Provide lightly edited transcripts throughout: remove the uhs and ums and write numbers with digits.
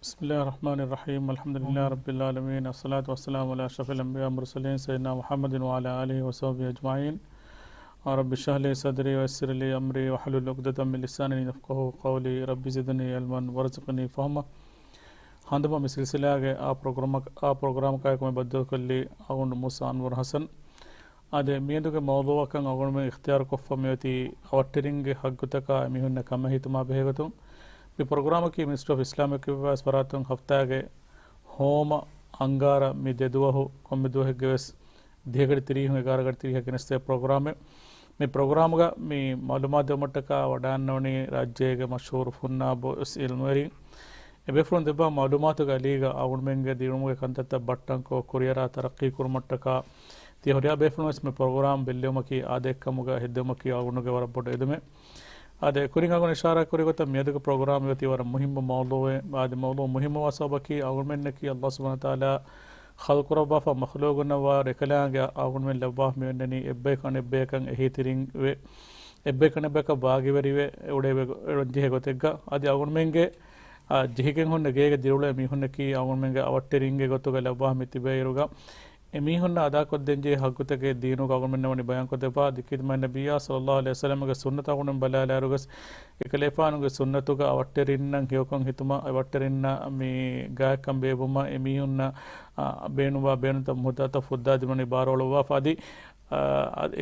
बिस्मिल्लाहिर्रहमानिर्रहीम अल्हम्दुलिल्लाहि रब्बिल आलमीन अस्सलातु वस्सलामु अला अशरफिल अंबिया वल मुरसलीन सय्यिदिना मुहम्मदिन व अला आलिहि व सहबिहि अजमाइन रब्बि इश्रह ली सदरी व यस्सिर ली अमरी वहलुल उक़दतम मिन लिसानी यफ़क़हू क़ौली रब्बि ज़िदनी इल्मन वर्ज़ुक़नी फ़हमा हंदम में सिलसिला के आ प्रोग्राम का में बद्दल कल्ली अगुन मूसा अनवर हसन अदे मियदु के मौदूअ कं अगुन में इख्तियार कोफ़ मेती अवट्टिरिंग हग्गुतक मिहुन्न कम हितमा बेहगतु ಈ ಪ್ರೋಗ್ರಾಮಕ್ಕೆ ಮಿನಿಸ್ಟರ್ ಆಫ್ ಇಸ್ಲಾಮಿಕ್ ಅಫೇರ್ಸ್ ಬರಾತಂ ಹಫ್ತಾಗೆ ಹೋಮ ಅಂಗಾರ ಮಿ ದೆದುವಹು ಕೊಮ್ಮಿದುವಹೆಗೆ ವೆಸ್ ದೇಗಡಿ ತಿರಿಹು ಎಗಾರಗಡಿ ತಿರಿಹೆಗೆ ನೆಸ್ತೆ ಪ್ರೋಗ್ರಾಮೆ ಮಿ ಪ್ರೋಗ್ರಾಮ್ಗ ಮಿ ಮಾಲೂಮಾತ್ ಮಟ್ಟಕ ವಡಾನ್ನವಣಿ ರಾಜ್ಯಗೆ ಮಶಹೂರ್ ಫುನ್ನಾ ಬೋಸ್ ಇಲ್ಮರಿ ಎಬೆಫ್ರೊನ್ ದೆಬ್ಬ ಮಾಲೂಮಾತುಗ ಅಲೀಗ ಅವುಣ್ಮೆಂಗೆ ದಿರುಮುಗೆ ಕಂತತ್ತ ಬಟ್ಟಂಕೋ ಕುರಿಯರ ತರಕ್ಕಿ ಕುರ್ಮಟ್ಟಕ ತಿ ಹೊರಿಯಾ ಬೆಫ್ರೊನ್ ಮಿ ಪ್ರೋಗ್ರಾಮ್ ಬೆಲ್ಲೆಮಕಿ ಆದೆಕ್ಕಮುಗ ಹೆದ್ದೆಮಕಿ ಅವುಣ್ಣುಗೆ ವರಬೊಡ ಎದುಮೆ ಅದೇ ಕುರಿಂಗಾಗುನ ಇಶಾರಾ ಕುರಿಗೊತ್ತ ಮೇದಕ ಪ್ರೋಗ್ರಾಮ್ ಇವತಿ ವರ ಮುಹಿಮ್ಮ ಮೌಲೂವೆ ಆದಿ ಮೌಲೂ ಮುಹಿಮ್ಮ ವಸಬಕಿ ಅಗುಮೆನ್ನಕಿ ಅಲ್ಲಾಹ್ ಸುಬ್ಹಾನಹು ತಾಲಾ ಖಲ್ಕು ರಬ್ಬಾಫ ಮಖ್ಲೂಗುನ ವ ರೆಕಲಾಂಗೆ ಅಗುಮೆನ್ ಲಬ್ಬಾಹ್ ಮೇನ್ನನಿ ಎಬ್ಬೇಕನ್ ಎಹಿತಿರಿಂಗ್ ವೆ ಎಬ್ಬೇಕನ್ ಎಬ್ಬಕ ಬಾಗಿವರಿವೆ ಉಡೇವೆ ಜಿಹೆ ಗೊತೆಗ್ಗ ಆದಿ ಅಗುಮೆಂಗೆ ಜಿಹಿಗೆನ್ ಹೊನ್ನ ಗೇಗೆ ದಿರುಳೆ ಮಿಹುನ್ನಕಿ ಅಗುಮೆಂಗೆ ಅವಟ್ಟೆರಿಂಗೆ ಗೊತ್ತುಗ ಲಬ್ಬಾಹ್ ಮಿತಿಬೆ ಇರುಗ ಎಮೀಹುನ್ನ ಅದಾ ಕೊದ್ದೆಂಜಿ ಹಗ್ಗುತಗೆ ದೀನು ಅಗುಮೆನ್ನವನಿ ಬಯಾನ್ ಕೊದೆಪಾ ದಿಕ್ಕಿದ್ಮ ನಬಿಯ ಸಲ್ಲಲ್ಲಾಹು ಅಲೈಹಿ ವಸಲ್ಲಂ ಗೆ ಸುನ್ನತ ಅಗುಣಂ ಬಲಾಲಾರುಗಸ್ ಇಕಲೇಫಾನುಗೆ ಸುನ್ನತುಗ ಅವಟ್ಟೆರಿನ್ನಂ ಹಿಯಕೊಂ ಹಿತುಮ ಅವಟ್ಟೆರಿನ್ನ ಮಿ ಗಾಯಕಂ ಬೇಬುಮ ಎಮೀಹುನ್ನ ಬೇನುವಾ ಬೇನುತ ಮುದತ ಫುದ್ದಾದಿಮನಿ ಬಾರೋಳುವಾ ಫಾದಿ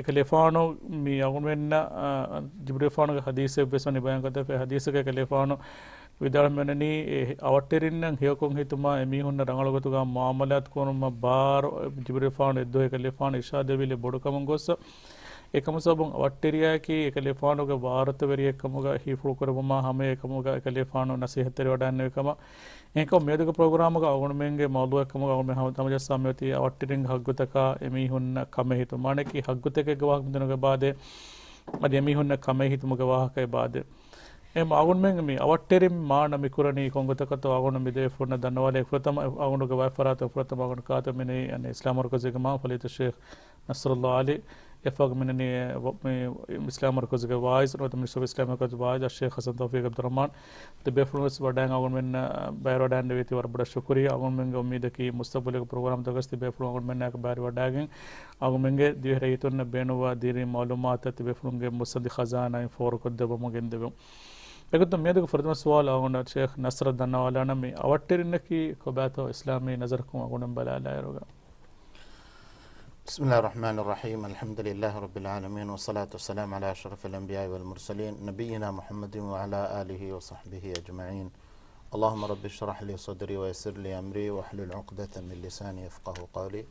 ಇಕಲೇಫಾನು ಮಿ ಅಗುಮೆನ್ನ ಜಿಬ್ರಿಫಾನುಗೆ ಹದೀಸ್ ಬೆಸನಿ ಬಯಾನ್ ಕೊದೆ ಹದೀಸ್ಗೆ ಇಕಲೇಫಾನು ವಿದಾಳಮೆನನಿ ಅವಟ್ಟೆರಿನ್ನಂ ಹಿಯಕೊಂ ಹಿತುಮ ಎಮೀಹುನ್ನ ರಂಗಳಗತುಗ ಮಾಮಲಾತ್ ಕೋನುಮ ಬಾರ್ ಜಿಬ್ರಿಫಾನು ಎದ್ದು ಇಕಲೇಫಾನು ಇಶಾದೆವಿಲೆ ಬೊಡುಕಮಂ ಗೊಸ್ಸ එකම සබන් අවට්ටෙරියාකි එකලෙෆානුගේ ಭಾರತವರಿ එකමුಗ හිෆුරු කරවම හැම එකමුಗ එකලෙෆානු නසීහතර වඩන්න එකම ඒක මේදක ප්‍රෝග්‍රෑම් එක අවුණුමෙන්ගේ මවුදු එකමුಗ අවුණුමෙ හැම තමජ සම්යති අවට්ටෙරින් හග්ගුතක එමිහුන්න කම හිතු මානකි හග්ගුතක ගවාහක් මිදනක බාදේ අද එමිහුන්න කම හිතුමුගේ වාහකේ බාදේ එම අගුණුමෙන් මේ අවට්ටෙරින් මාන මිකුරණී කොංගතකත අගුණු මිදේ ෆොන්න දන්නවාලේ ප්‍රථම අගුණුගේ වයිෆරාත ප්‍රථම අගුණු කාතමනේ අනේ ඉස්ලාම මර්කզගේ මා ෆලිත ෂේඛ් නස්රුල්ලාහ අලි يفق منني اسلام مركز के वाइस और मिनिस्टर ऑफ इस्लाम का vice Sheikh Hasan Tawfiq Abdul Rahman the बेफुलस वडांग अगन में बैरो डांड वेती वर बड़ा शुक्रिया अगन में उम्मीद की मुस्तकबिल के प्रोग्राम तगस्ती बेफुल अगन में एक बैरो डांग अगन में दिह रही तो न बेनुवा दीरी मालूमात त बेफुल के मुसद्दी खजाना फोर को दब मगन दब लेकिन तो मेरे को फर्दमा सवाल अगन शेख नसर दन्नावाला ने अवट्टिरिन की कोबातो इस्लामी नजर को अगन बला लायरोगा بسم الله الرحمن الرحيم الحمد لله رب العالمين والصلاة والسلام على أشرف الأنبياء والمرسلين نبينا محمد وعلى آله وصحبه أجمعين اللهم رب اشرح لي صدري ويسر لي أمري واحلل عقدة من لساني يفقه قولي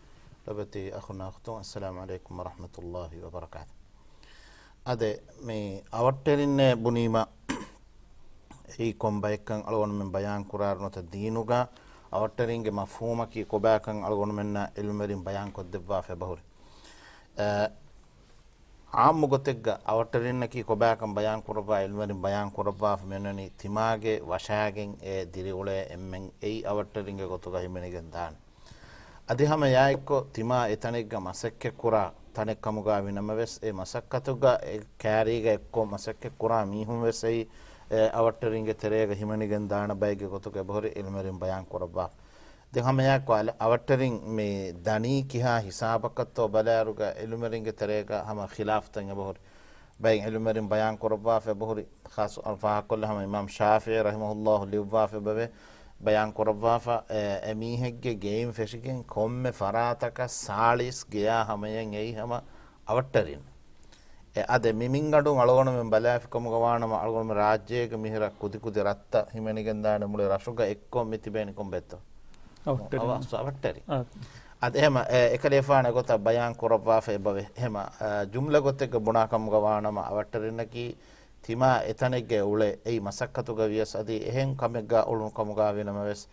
ربتي أخونا أختو السلام عليكم ورحمة الله وبركاته أدي مي أوترين بنيما هي كم بايكن ألون من بيان قرار نتدينوغا ಅವಟ್ಟರಿಂಗೆ ಮಫಹೂಮಕಿ ಕೊಬಾಕಂ ಅಳಗೊಂಮೆನ್ನ ಇಲ್ಮೆರಿನ್ ಬಯಾನ್ ಕೊದ್ದೆವ್ವಾ ಫೆಬಹುರಿ ಆಮ್ ಗೊತೆಗ್ಗ ಅವಟ್ಟರಿನ್ನಕಿ ಕೊಬಾಕಂ ಬಯಾನ್ ಕೊರವಾ ಇಲ್ಮೆರಿನ್ ಬಯಾನ್ ಕೊರವಾ ಫೆಮೆನನಿ ತಿಮಾಗೆ ವಶಾಗೆನ್ ಎ ದಿರಿಉಳೆ ಎಮ್ಮೆನ್ ಎಯಿ ಅವಟ್ಟರಿಂಗೆ ಗೊತುಗ ಹಿಮೆನಿಗೆನ್ ದಾನ್ ಅದಿಹಮ ಯಾಯಿಕ್ಕೊ ತಿಮಾ ಎತನೆಗ್ಗ ಮಸಕ್ಕೆ ಕುರಾ ತನೆಕ್ಕಮುಗಾ ವಿನಮವೆಸ್ ಎ ಮಸಕ್ಕತುಗ ಎ ಕ್ಯಾರಿಗೆ ಎಕ್ಕೊ ಮಸಕ್ಕೆ ಕುರಾ ಮೀಹುಂ ವೆಸ್ ಎಯಿ ಅವಟ್ಟರಿಂಗೆ ತೆರೆಗ ಹಿಮನಿಗೆನ್ ದಾಣ ಬೈಗೆ ಗೊತುಗೆ ಬಹುರಿ ಇಲ್ಮರಿನ್ ಬಯಾನ್ ಕೊರವಾ ದೆ ಹಮಯಾ ಕ್ವಾಲ ಅವಟ್ಟರಿನ್ ಮೇ ದನಿ ಕಿಹಾ ಹಿಸಾಬಕತ್ತೋ ಬಲಾರುಗ ಇಲ್ಮರಿಂಗೆ ತೆರೆಗ ಹಮ ಖಿಲಾಫ್ ತಂಗ ಬಹುರಿ ಬೈ ಇಲ್ಮರಿನ್ ಬಯಾನ್ ಕೊರವಾ ಫೆ ಬಹುರಿ ಖಾಸ್ ಅಲ್ಫಾ ಕುಲ್ಲ ಹಮ ಇಮಾಮ್ ಶಾಫಿ ರಹಿಮಹುಲ್ಲಾಹ್ ಲಿವ್ವಾ ಫೆ ಬವೆ ಬಯಾನ್ ಕೊರವಾ ಫ ಎಮೀಹೆಗ್ಗೆ ಗೇಮ್ ಫೆಶಿಗೆನ್ ಕೊಮ್ಮೆ ಫರಾತಕ ಸಾಲಿಸ್ ಗಿಯಾ ಹಮಯನ್ ಎಯಿ ಹಮ ಅವಟ್ಟರಿನ್ ಅದೇ ಮಿಮಿಂಗಡು ಅಳಗೋಣ ಬಲಾಫಿಕಮ ಗವಾಣಮ ಅಳಗೋಣ ರಾಜ್ಯಗೆ ಮಿಹಿರ ಕುದಿ ಕುದಿ ರತ್ತ ಹಿಮೆನಿಗೆಂದಾಣ ಮುಳೆ ರಶುಗ ಎಕ್ಕೊ ಮಿತಿ ಬೇನಿ ಕೊಂಬೆತ್ತ ಅವಟ್ಟರಿ ಅದ ಹೇಮ ಎಕಲೇಫಾಣ ಗೊತ್ತ ಬಯಾನ್ ಕೊರವಾ ಫೆ ಬವೆ ಹೇಮ ಜುಮ್ಲ ಗೊತ್ತೆಗೆ ಬುಣಾಕಮ ಗವಾಣಮ ಅವಟ್ಟರಿನಕಿ ತಿಮಾ ಎತನೆಗೆ ಉಳೆ ಎಯಿ ಮಸಕ್ಕತುಗ ವಿಯಸ್ ಅದಿ ಎಹೆಂ ಕಮೆಗ್ಗ ಉಳು ಕಮುಗಾವಿನಮವೆಸ್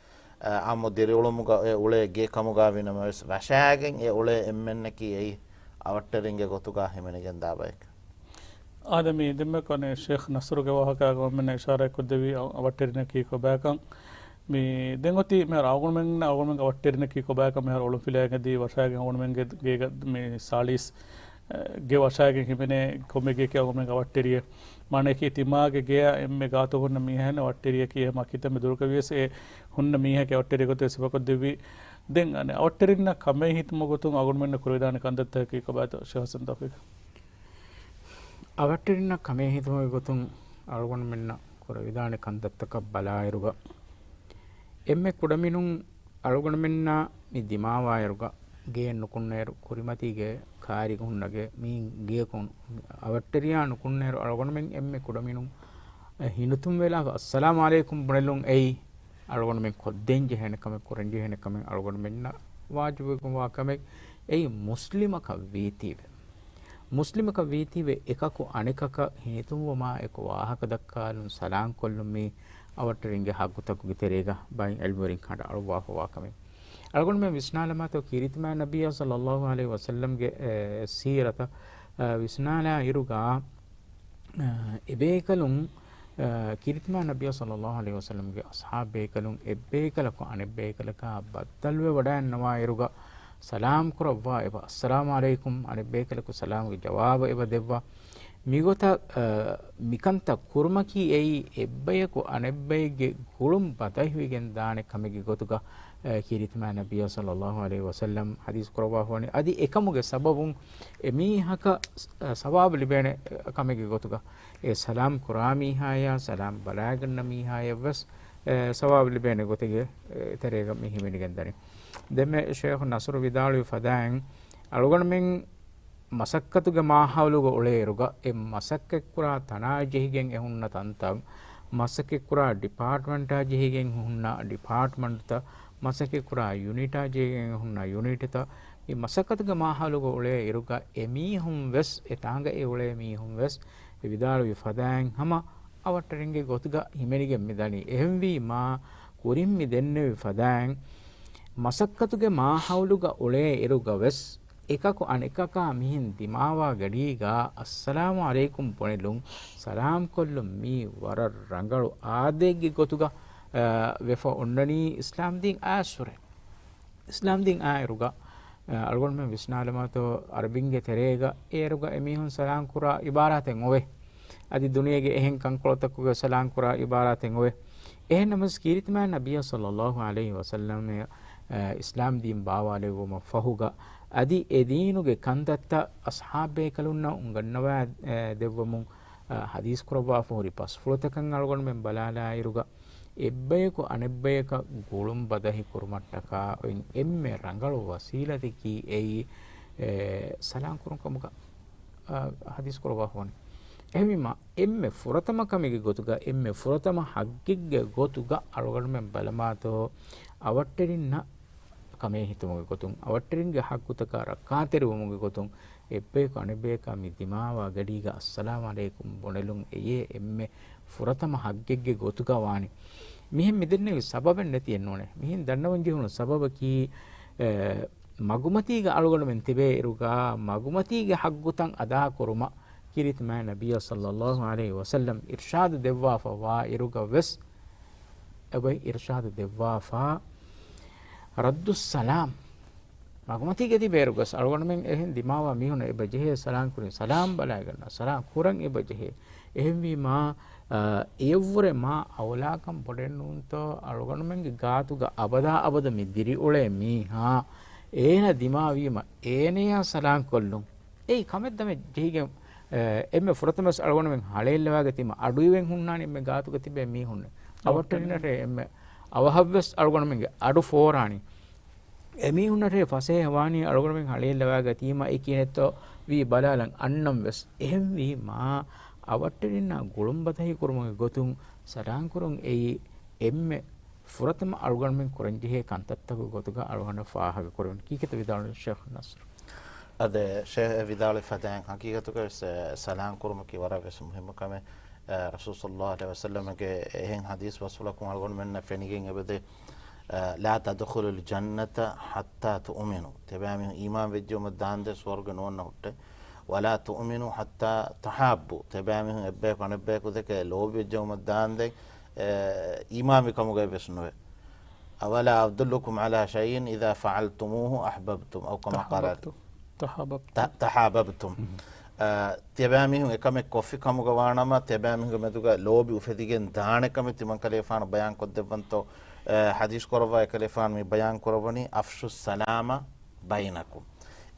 ಆಮು ದಿರಿ ಉಳುಮುಗ ಉಳೆ ಗೆ ಕಮುಗಾವಿನಮವೆಸ್ ವಶಾಗೆನ್ ಎ ಉಳೆ ಎಮ್ಮೆನ್ನಕಿ ಎಯಿ ಅವಟ್ಟರಿಂಗೆ ಗೊತ್ತುಗ ಹಿಮೆನಿಗೆನ್ ದಾಬೈಕ್ ಆದಮಿ ದಿಮ್ಮೆ ಕೊನೆ ಶೇಖ್ ನಸ್ರುಗೆ ವಾಹಕ ಆಗಮನೆ ಇಶಾರಾ ಕೊದ್ದೆವಿ ಅವಟ್ಟರಿನ ಕಿ ಕೊಬಾಕಂ ಮಿ ದೆಂಗೊತಿ ಮೆ ರಾಗುಮೆನ್ ಅವಟ್ಟರಿನ ಕಿ ಕೊಬಾಕಂ ಮೆ ಒಳು ಫಿಲಾಗದಿ ವರ್ಷಾಗೆ ಅವಮೆಂಗೆ ಗೇಗ ಮಿ ಸಾಲಿಸ್ ಗೆ ವರ್ಷಾಗೆ ಹಿಮೆನೆ ಕೊಮೆಗೆ ಕೆ ಅವಮೆಂಗೆ ಅವಟ್ಟರಿಯೆ माने तिमागे गया एम्मे गातो हुन्न मीहन वट्टेरिय की एमा कितमे दुर्कवियस ए हुन्न मीह के वट्टेरिय गोते सबको देवी दें अने वट्टेरिन कमे हितम गोतुं अगुण मेन्न कुरिदान कंदत की कबात शहसन तफिक අවට්ටරින්න කමේ හිතම ගොතුන් අලුගොන් මෙන්න කුර විධාන කන්දත්තක බලායරුග එම්මෙ කුඩමිනුන් අලුගොන් මෙන්න මි දිමාවායරුග ගේ නුකුන්නේරු කුරිමතිගේ කාරිකුන්නගේ මී ගියකුන් අවට්ටරියා නුකුන්නේරු අලුගොන් මෙන් එම්මෙ කුඩමිනුන් හිනුතුම් වෙලා අස්සලාමු අලයිකුම් බුනෙලුන් එයි අලුගොන් මෙන් කොද්දෙන් ජෙහෙන කම කුරෙන් ජෙහෙන කම අලුගොන් මෙන්න වාජිබුකුම් වාකමෙ එයි මුස්ලිමක වීතිව ಮುಸ್ಲಿಮಕ ವೀತಿವೆ එකකු ಅನೆಕಕ ಹಿನಿತುವಮ ಎಕ ವಾಹಕ ದಕ್ಕಾಲು ಸಲಾಂ ಕೊಲ್ಲುಮಿ ಅವಟ್ಟರಿಂಗೆ ಹಾಗುತಕುಗೆ ತೆರೆಗ ಬೈ ಎಲ್ಬರಿಂ ಕಂಡ ಅಳವಾ ವಾಕಮೆ ಅಳಗೊಂಡ ಮೆ ವಿಸ್ನಾಲಮತ ಕಿರಿತಮ ನಬಿಯ ಸಲ್ಲಲ್ಲಾಹು ಅಲೈಹಿ ವಸಲ್ಲಂ ಗೆ ಸೀರತ ವಿಸ್ನಾಲ ಇರುಗ ಎಬೇಕಲುಂ ಕಿರಿತಮ ನಬಿಯ ಸಲ್ಲಲ್ಲಾಹು ಅಲೈಹಿ ವಸಲ್ಲಂ ಗೆ ಅಸ್ಹಾಬ್ ಬೇಕಲುಂ ಎಬೇಕಲಕ ಅನೆಬೇಕಲಕ ಬದ್ದಲ್ವೆ ವಡನ್ನವಾ ಇರುಗ ಸಲಾಮ್ ಕುರವ್ವಾ ಎಬ ಅಸ್ಸಲಾಮು ಅಲೈಕುಂ ಅನೆ ಬೇಕಲಕು ಸಲಾಮ್ಗೆ ಜವಾಬ ಎಬ ದೆವ್ವಾ ಮಿಗೊತ ಮಿಕಂತ ಕುರ್ಮಕಿ ಎಯಿ ಎಬ್ಬಯಕು ಅನೆಬ್ಬೈಗೆ ಗುಳುಂ ಬದಹಿವಿಗೆನ್ ದಾಣೆ ಕಮೆಗೆ ಗೊತುಗ ಕಿರಿತಮ ನಬಿಯ ಸಲ್ಲಲ್ಲಾಹು ಅಲೈಹಿ ವಸಲ್ಲಂ ಹದೀಸ್ ಕುರವ್ವಾ ಹೋನೆ ಅದಿ ಎಕಮುಗೆ ಸಬಬುಂ ಎಮೀಹಕ ಸವಾಬ್ ಲಿಬೇನೆ ಕಮೆಗೆ ಗೊತುಗ ಎ ಸಲಾಮ್ ಕುರಾಮೀಹಾಯ ಸಲಾಮ್ ಬಲಾಗನ್ನ ಮೀಹಾಯ ವಸ್ ಸವಾಬ್ ಲಿಬೇನೆ ಗೊತಿಗೆ ತೆರೆಗ ಮಿಹಿಮಿನಿಗೆನ್ ದಣೆ දෙම ශේඛ් නසරු විදාලු ෆදාන් අලුගණ මෙන් මසක්කතුගේ මාහවලුග ඔලේරුග එ මසක්කෙක් කුරා තනා ජෙහිගෙන් එහුන්න තන්තම් මසක්කෙක් කුරා ඩිපාර්ට්මන්ට් ජෙහිගෙන් හුන්න ඩිපාර්ට්මන්ට් ත මසක්කෙක් කුරා යුනිට් ජෙහිගෙන් හුන්න යුනිට් ත මේ මසක්කතුගේ මාහවලුග ඔලේ ඉරුග එමීහුම් වෙස් එතාංග ඒ ඔලේ මීහුම් වෙස් විදාලු ෆදාන් හම අවටරින්ගේ ගොතුග හිමෙනිගෙන් මෙදනි එහෙම්වි මා කුරින් මි දෙන්නේ ෆදාන් ಮಸಕ್ಕತುಗೆ ಮಾಹೌಲುಗ ಒಳೆ ಇರುಗ ವೆಸ್ එකකු අනෙකක මිහින් දිමාවා ගඩීගා අස්සලාමු අලයිකුම් පොනෙලුම් සලාම් කොල්ලුම් මී වර රංගලු ආදෙග්ගි ගොතුග වෙෆ ඔන්නනී ඉස්ලාම් දින් ආසුරෙ ඉස්ලාම් දින් ආයරුග අල්ගොන් මෙ විස්නාලමතෝ අරබින්ගේ තෙරේග ඒරුග එමිහුන් සලාම් කුරා ඉබාරාතෙන් ඔවේ අදි දුනියගේ එහෙන් කංකොලතකුගේ සලාම් කුරා ඉබාරාතෙන් ඔවේ එහෙන් නමස් කීරිතමා නබිය සල්ලල්ලාහු අලයිහි වසල්ලම් ඉස්ලාම් දීන් බාවාලේ වම ෆහුග අදි එදීනුගේ කන්දත්ත අස්හාබේ කලුන්න උංගන්නවා දෙවමුන් හදීස් කරවා ෆෝරි පස් ෆලතකන් අල්ගොන් මෙන් බලාලා ඉරුග එබ්බයක අනෙබ්බයක ගුළුම් බදහි කුරුමට්ටක එම්මේ රංගලෝ වසීලති කි එයි සලාම් කුරුම් කමුක හදීස් කරවා ෆෝනි එහිම එම්මේ ෆුරතම කමිගේ ගොතුග එම්මේ ෆුරතම හග්ගිග්ගේ ගොතුග අල්ගොන් මෙන් බලමාතෝ අවට්ටරින්න කමේ හිතමුගේ ගොතුන් අවට්ටරින්ගේ හක්කුතක රක්කාතෙරුමුගේ ගොතුන් එබ්බේක අනෙබේක මි දිමාවා ගඩීග අස්සලාමු අලයිකුම් බොනෙලුන් එයේ එම්මේ ෆුරතම හග්ගෙග්ගේ ගොතුක වානි මිහින් මෙදෙන්නේ සබබෙන් නැති එන්නෝනේ මිහින් දන්නවන් ජීවුන සබබ කී මගුමතීගේ අලුගොන මෙන් තිබේ ඉරුගා මගුමතීගේ හග්ගුතන් අදා කුරුම කිරිතම නබිය සල්ලල්ලාහු අලයිහි වසල්ලම් ඉර්ෂාද් දෙවවා ෆවා ඉරුග වෙස් أبي إرشاد الدوافة رد السلام مغمتي كذي بيرقص أروان من إهن دماغ ميهون إبجه سلام كورين سلام بلاغنا سلام كورن إبجه إهن ما إيور ما أولاكم بدنون تو أروان من غاتو غا أبدا مدري أولي مي ها إهنا دماغ ما إهنا سلام كلهم إيه كمت دم جيجم එම්මේ ෆුරතමස් අරගොන මෙන් හලෙල්ලවා ගතිම අඩුවෙන් හුන්නානි එම්මේ ගාතු ගතිබේ මී හුන්නේ අවට්ටරිනට එම්මේ අවහව්වස් අරගොන මෙන්ගේ අඩු ෆෝරානි එමී හුන්නට ෆසේ හවානි අරගොන මෙන් හලෙල්ලවා ගතිම ඒ කියනෙතෝ වී බලාලන් අන්නම් වෙස් එහෙම් වී මා අවට්ටරින ගොළුම්බතහි කුරුමගේ ගොතුන් සඩාන් කුරුන් එයි එම්මේ ෆුරතම අරගොන මෙන් කුරන්ජිහේ කන්තත්තක ගොතුක අරගොන ෆාහක කුරුන් කීකත විදාන ෂේඛ් නස්ර් අද ෂේඛ් විදාල ෆදාන් හකීකතුක සලාම් කුරුමකි වරවස් මුහිමකම රසූල් සල්ලල්ලාහු අලයිහි වසල්ලම්ගේ එහෙන් හදීස් වසුලකුම් අල්ගොන් මෙන්න ෆෙනිගෙන් එබදේ ලා තදඛුලුල් ජන්නත හත්තා තුමිනු තබාමි ඊමාන් වෙජ්ජුම දාන්දේ ස්වර්ග නොන්න හොට්ට වලා තුමිනු හත්තා තහාබ්බු තබාමි එබ්බේ කනෙබ්බේ කුදක ලෝභ වෙජ්ජුම දාන්දේ ඊමාන් විකමුගේ වෙස්නොවේ අවලා අබ්දුල්ලුකුම් අලා ෂයින් ඉදා ෆඅල්තුමූහු අහ්බබ්තුම් අව කමා ඛාලත් تحاببتم තියබෑමිහුන් එකම කොෆි කමුග වානම තියබෑමිහුන් මෙතුග ලෝබි උෆෙදිගෙන් දානකම තිමන් කලේෆාන බයන් කොද්දෙවන්තෝ හදීස් කරවා එකලේෆාන මේ බයන් කරවනි අෆ්ෂුස් සලාම බයිනකුම්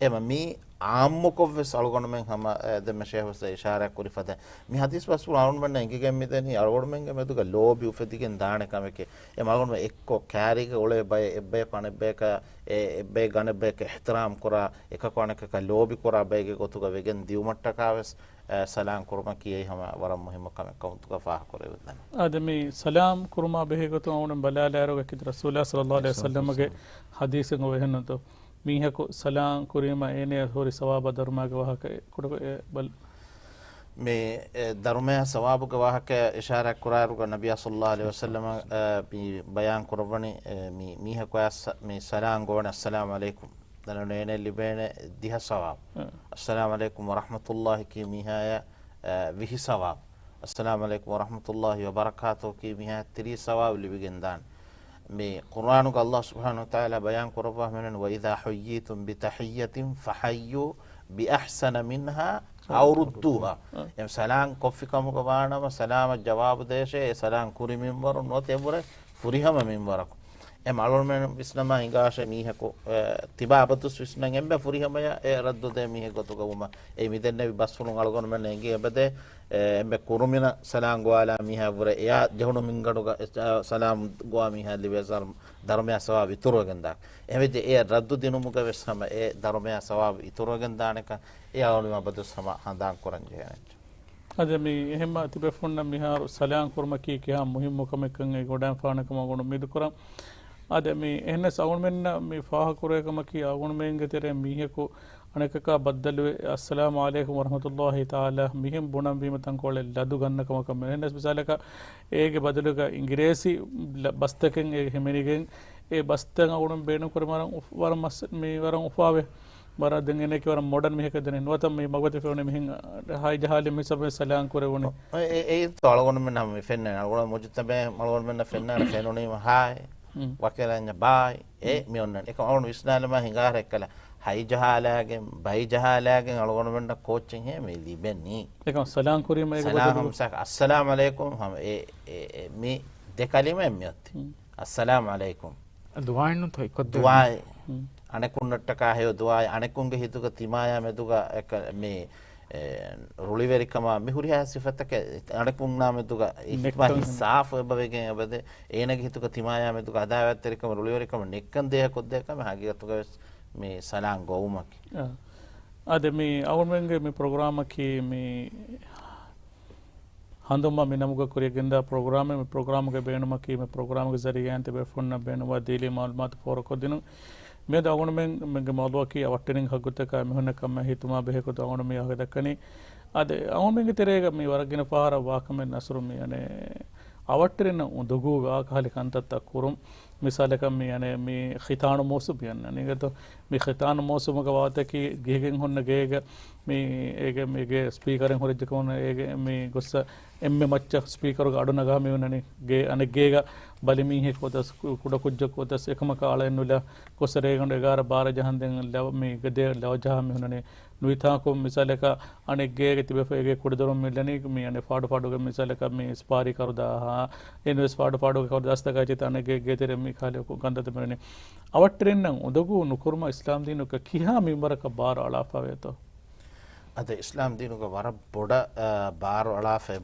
එම මේ ආම්මකොවස් අලගොනමෙන් හැම දෙම ෂේහුස් ඉෂාරා කුරිෆද මේ හදීස් වස්තු අලුන් මන්න එංගගෙන් මෙතනි අලගොනමෙන් මෙතුග ලෝබි උෆෙදිගෙන් දානකම එකේ එම අලගොනම එක්ක කෑරික ඔලේ බය එබ්බේ පණබ්බේක එබ්බේ ගණබ්බේක ඉහ්තරාම් කරා එක කොනක ලෝබි කරා බයගේ ගොතුග වෙගෙන් දියුමට්ටකාවස් සලාම් කුරුම කියේ හැම වරම් මුහිම කම කවුන්තුක ෆාහ කරේ වදන ආදමි සලාම් කුරුමා බෙහෙගතු අවුන බලාලාරෝ කිත රසූලා සල්ලල්ලාහු අලයිහි වසල්ලම්ගේ හදීසෙන් වෙහෙන්නතෝ මීහකු සලාම් කුරීම ඒනේ හොරි සවාබ ධර්මාගේ වාහක කුඩක බල් මේ ධර්මයේ සවාබක වාහක ඉෂාරා කුරාරුක නබිය සල්ලල්ලාහු අලයිහි වසල්ලම මේ බයන් කරවණි මීහකු මේ සලාම් ගෝණ අස්සලාමු අලයිකුම් දනනේ ලිබේන දිහ සවාබ අස්සලාමු අලයිකුම් වරහමතුල්ලාහි කි මීහාය විහි සවාබ අස්සලාමු අලයිකුම් වරහමතුල්ලාහි වබරකාතුහු කි මීහා ත්‍රි සවාබ ලිබිගෙන් දාන මේ කුර්ආනුක අල්ලාහ් සුබ්හානහු වතාලා බයන් කරපුවා මෙන්න වයිදා හුයීතුම් බිතහියතින් ෆහයු බිඅහ්සන මින්හා අව රුද්දුහා එම් සලාම් කොෆි කමුක වානම සලාම ජවාබ දේශේ සලාම් කුරි මින්වර නොතෙවර ෆුරිහම මින්වරක එම් අලොල්මෙන් ඉස්ලාම ඉංගාෂේ මීහකෝ තිබාබතුස් විස්නන් එම්බ ෆුරිහමය රද්දු දේ මීහකතුගම ඒ මිදෙන්නේ බස්ෆුලුන් අලගොන මෙන්න එංගේ එබදේ එම්බ කුරුමින සලාම් ගෝලා මීහවර එයා ජහුණු මින්ගඩුග සලාම් ගෝවා මීහ ලිබේසර් ධර්මය සවාබ ඉතුරුගෙන්දා එවෙද ඒ රද්දු දිනුමුග වෙස්සම ඒ ධර්මය සවාබ ඉතුරුගෙන්දානක ඒ අලොල්ම බදු සම හඳාන් කරන්නේ අද මේ එහෙම තිබෙෆොන්න මිහාර සලාම් කුරුම කී කියා මුහිම් මොකමකන් ඒ ගොඩන් ෆානකම ගොනු මිදු කරම් අද මේ එහෙන සවුන් මෙන්න මේ ෆාහ කුරේකම කී අවුන් මෙන්ගේ තෙරේ මීහකු අනකක බද්දලුවේ අස්සලාමු අලයිකුම් වරහමතුල්ලාහි තාලා මිහිම් බුණම් බීම තන් කොලේ ලදු ගන්නකම කම එහෙනස් මිසාලක ඒගේ බදලුක ඉංග්‍රීසි බස්තකෙන් ඒ හිමිනිගෙන් ඒ බස්තන් අවුන් බේන කරමරන් වරමස් මේ වරන් උපාවේ බර දෙන්නේ කවර මොඩර්න් මිහක දෙන්නේ නොතම මේ මගවති ෆෝනේ මිහින් හයි ජහලි මිසබ සලාම් කරවුනේ ඒ තොලගොන මෙන්න මේ ෆෙන්නේ අලගොන මොජිතබේ මලගොන මෙන්න ෆෙන්නා ෆෙනෝනේ හයි වකලanya බයි ඒ මියොන්න එක අවුන් විශ්නාලම හිඟාර එක්කලා හයි ජහලාගෙන් බයි ජහලාගෙන් අලගොන මෙන්න කෝච්චින් හේ මේ ලිබෙන්නේ ඒක සලාම් කුරීම ඒක සලාම් සක් අස්සලාමු අලයිකුම් හම ඒ මේ දෙකලිම එම්මියත් අස්සලාමු අලයිකුම් දුආයින් තොයි කොද්ද දුආයි අනෙකුන්නට්ටක හයෝ දුආයි අනෙකුන්ගේ හිතුක තිමායා මෙතුක එක මේ රුලිවෙරිකම මිහුරියා සිෆතක අනෙකුන්නා මෙතුක ඉක්මහි සාෆ බවගෙන් අබද ඒනගේ හිතුක තිමායා මෙතුක අදාවැත්තරිකම රුලිවෙරිකම නෙක්කන් දෙහ කොද්දකම හගියතුක මේ සලාම් ගෝමක් අද මේ අවුන්වෙන්ගේ මේ ප්‍රෝග්‍රෑම් එකේ මේ හඳුම්ම මිනමුග කුරියගෙන්ද ප්‍රෝග්‍රෑම් මේ ප්‍රෝග්‍රෑම් එක බේනම කී මේ ප්‍රෝග්‍රෑම් එක zariyan te බෙෆොන්න බේනවා දීලි මාල්මාත් ෆෝරකොදිනු මේ දවුන මෙන්ගේ මෝදුව කී අවට්ටෙනින් හගුතක මෙහුනකම හිතුමා බෙහෙකු දවුන මේ අහදකනි අද අවුන් මෙන්ගේ තෙරේක මේ වරගෙන පාර වාකමෙන් නසරු මේ අනේ අවට්ටෙන උදගු ආකාලි කන්තත් කුරුම් මිසාලක මේ අනේ මේ ඛිතාන මෝසු පියන්න නේගත මේ ඛිතාන මෝසුමක වාතකී ගෙහෙන් හොන්න ගේග මේ ඒක මේගේ ස්පීකරෙන් හොරෙජ්ජ කොන ඒක මේ ගොස්ස එම්මෙ මච්ච ස්පීකරක අඩුන ගා මේ වනනේ ගේ අනේ ගේග බලිමීහෙ කොදස් කුඩ කුජ්ජ කොදස් එකම කාලෙන් නුල කොස්ස රේගොඬ 11 12 ජහන් දෙන් ලව මේ ගදේ ලව ජහ මේ වනනේ නුයිතා කො මිසාලක අනේ ගේගේ තිබෙෆේගේ කුඩ දොරම් මෙල්ලනේ මේ අනේ ෆාඩු ෆාඩුගේ මිසාලක මේ ස්පාරි කරුදා එනස් ෆාඩු ෆාඩුගේ කරුදාස්තක චිතane ගේ තෙර මේ කාලේ ගන්දත මෙරනේ අවට්ටෙන්න උදගු නුකුරුම ඉස්ලාම් දීනුක කිහා මිඹරක බාර අලාෆාවේතෝ අද ඉස්ලාම් දීනුක වර බොඩ බාර අලාෆේ